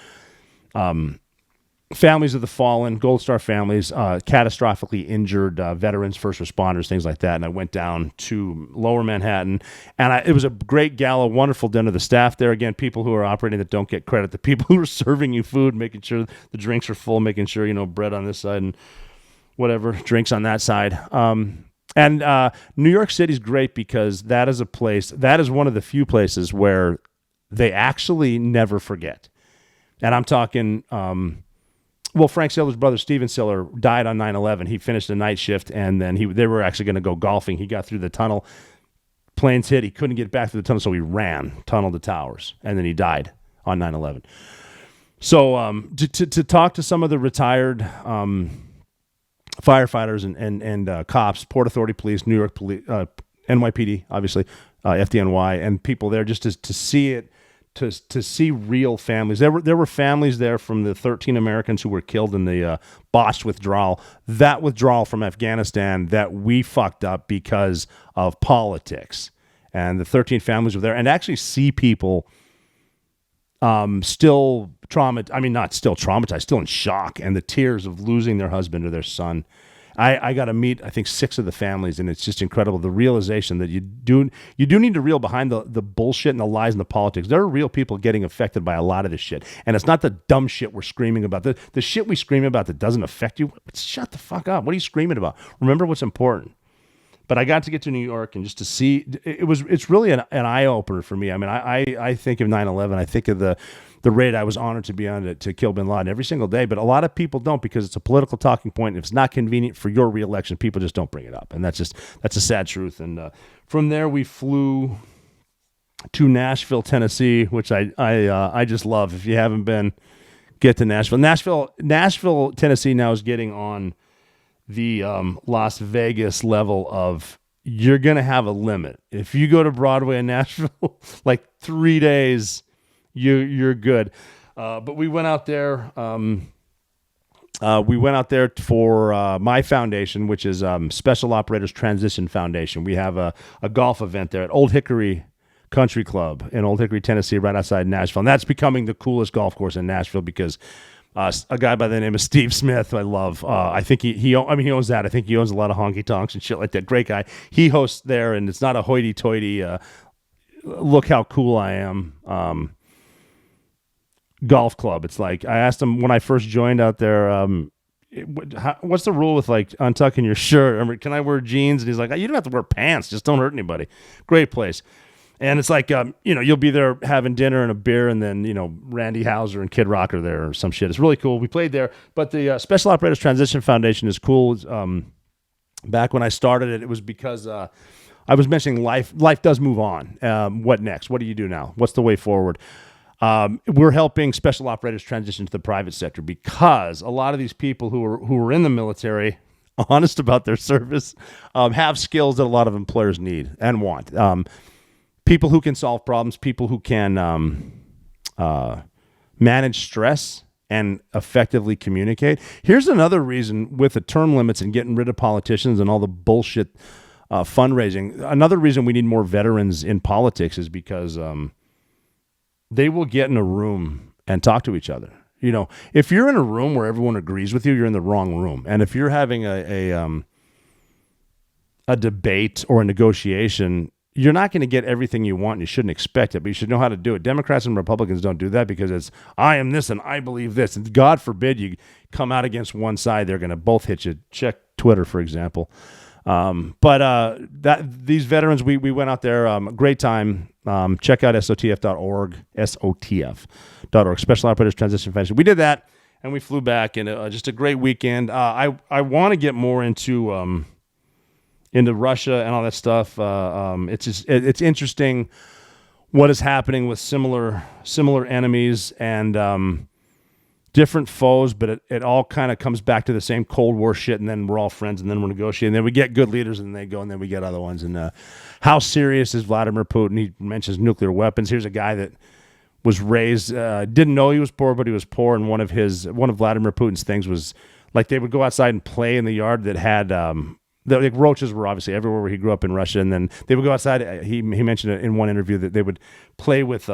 [SPEAKER 6] families of the fallen, Gold Star families, catastrophically injured veterans, first responders, things like that. And I went down to Lower Manhattan, and it was a great gala, wonderful dinner. The staff there, again, people who are operating that don't get credit, the people who are serving you food, making sure the drinks are full, making sure, bread on this side and whatever, drinks on that side. And New York City's great because that is one of the few places where they actually never forget. And I'm talking, Frank Siller's brother, Steven Siller, died on 9/11. He finished a night shift, and then they were actually going to go golfing. He got through the tunnel. Planes hit. He couldn't get back through the tunnel, so he ran Tunnel to Towers, and then he died on 9/11. So to talk to some of the retired firefighters and cops, Port Authority Police, New York Police, NYPD, obviously, FDNY, and people there, just to see it, to see real families. There were families there from the 13 Americans who were killed in the botched withdrawal. That withdrawal from Afghanistan that we fucked up because of politics. And the 13 families were there, and actually see people still traumatized. I mean, not still traumatized, still in shock, and the tears of losing their husband or their son. I got to meet, I think, 6 of the families, and it's just incredible. The realization that you do need to reel behind the bullshit and the lies and the politics. There are real people getting affected by a lot of this shit. And it's not the dumb shit we're screaming about. The shit we scream about that doesn't affect you, shut the fuck up. What are you screaming about? Remember what's important. But I got to get to New York and just to see, it's really an eye-opener for me. I mean, I think of 9/11. I think of the raid I was honored to be on to kill bin Laden every single day. But a lot of people don't, because it's a political talking point. If it's not convenient for your reelection, people just don't bring it up. And that's a sad truth. And from there, we flew to Nashville, Tennessee, which I just love. If you haven't been, get to Nashville. Nashville, Tennessee now is getting on the Las Vegas level of, you're going to have a limit. If you go to Broadway in Nashville, like 3 days, you're good. But we went out there. We went out there for my foundation, which is Special Operators Transition Foundation. We have a golf event there at Old Hickory Country Club in Old Hickory, Tennessee, right outside Nashville. And that's becoming the coolest golf course in Nashville because a guy by the name of Steve Smith, I love. I think he owns that. I think he owns a lot of honky tonks and shit like that. Great guy. He hosts there, and it's not a hoity-toity, look how cool I am golf club. It's like, I asked him when I first joined out there, what's the rule with like untucking your shirt? I mean, can I wear jeans? And he's like, you don't have to wear pants. Just don't hurt anybody. Great place. And it's like, you'll be there having dinner and a beer, and then, Randy Houser and Kid Rock are there or some shit. It's really cool. We played there. But the Special Operators Transition Foundation is cool. Back when I started it, it was because I was mentioning life does move on. What next? What do you do now? What's the way forward? We're helping special operators transition to the private sector because a lot of these people who are in the military, honest about their service, have skills that a lot of employers need and want. People who can solve problems, people who can manage stress and effectively communicate. Here's another reason with the term limits and getting rid of politicians and all the bullshit fundraising. Another reason we need more veterans in politics is because they will get in a room and talk to each other. If you're in a room where everyone agrees with you, you're in the wrong room. And if you're having a debate or a negotiation, you're not going to get everything you want, and you shouldn't expect it, but you should know how to do it. Democrats and Republicans don't do that because it's, I am this and I believe this. And God forbid you come out against one side, they're going to both hit you. Check Twitter, for example. But these veterans, we went out there, great time. Check out SOTF.org, SOTF.org, Special Operators Transition Foundation. We did that, and we flew back, and just a great weekend. I want to get more into Russia and all that stuff. It's interesting what is happening with similar enemies and different foes, but it all kind of comes back to the same Cold War shit, and then we're all friends, and then we're negotiating. Then we get good leaders, and they go, and then we get other ones. And how serious is Vladimir Putin? He mentions nuclear weapons. Here's a guy that was raised, didn't know he was poor, but he was poor, and one of Vladimir Putin's things was, like, they would go outside and play in the yard that had like roaches were obviously everywhere where he grew up in Russia, and then they would go outside. He mentioned it in one interview that they would play with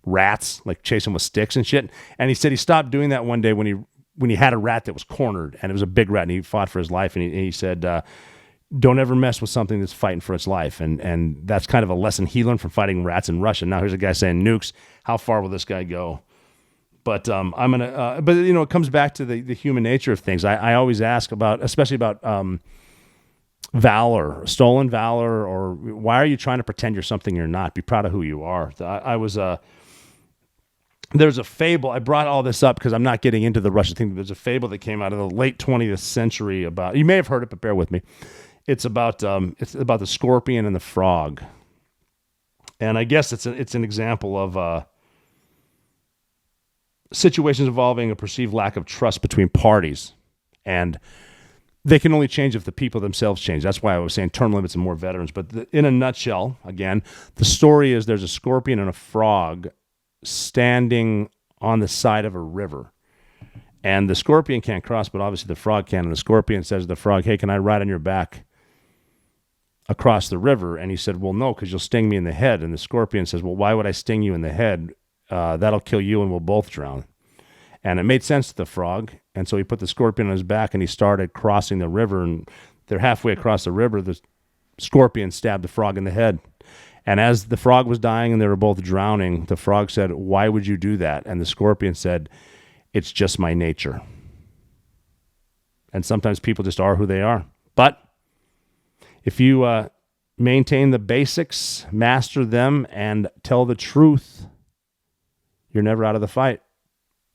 [SPEAKER 6] rats, like chase them with sticks and shit. And he said he stopped doing that one day when he had a rat that was cornered, and it was a big rat, and he fought for his life. And he said, don't ever mess with something that's fighting for its life. And that's kind of a lesson he learned from fighting rats in Russia. Now here's a guy saying nukes. How far will this guy go? But it comes back to the human nature of things. I always ask especially about valor, stolen valor, or why are you trying to pretend you're something you're not? Be proud of who you are. There's a fable. I brought all this up because I'm not getting into the Russia thing. There's a fable that came out of the late 20th century about, you may have heard it, but bear with me. It's about the scorpion and the frog. And I guess it's an example of situations involving a perceived lack of trust between parties. And they can only change if the people themselves change. That's why I was saying term limits and more veterans. But in a nutshell, again, the story is there's a scorpion and a frog standing on the side of a river. And the scorpion can't cross, but obviously the frog can. And the scorpion says to the frog, hey, can I ride on your back across the river? And he said, well, no, because you'll sting me in the head. And the scorpion says, well, why would I sting you in the head? That'll kill you and we'll both drown. And it made sense to the frog. And so he put the scorpion on his back and he started crossing the river. And they're halfway across the river. The scorpion stabbed the frog in the head. And as the frog was dying and they were both drowning, the frog said, why would you do that? And the scorpion said, it's just my nature. And sometimes people just are who they are. But if you maintain the basics, master them, and tell the truth, you're never out of the fight.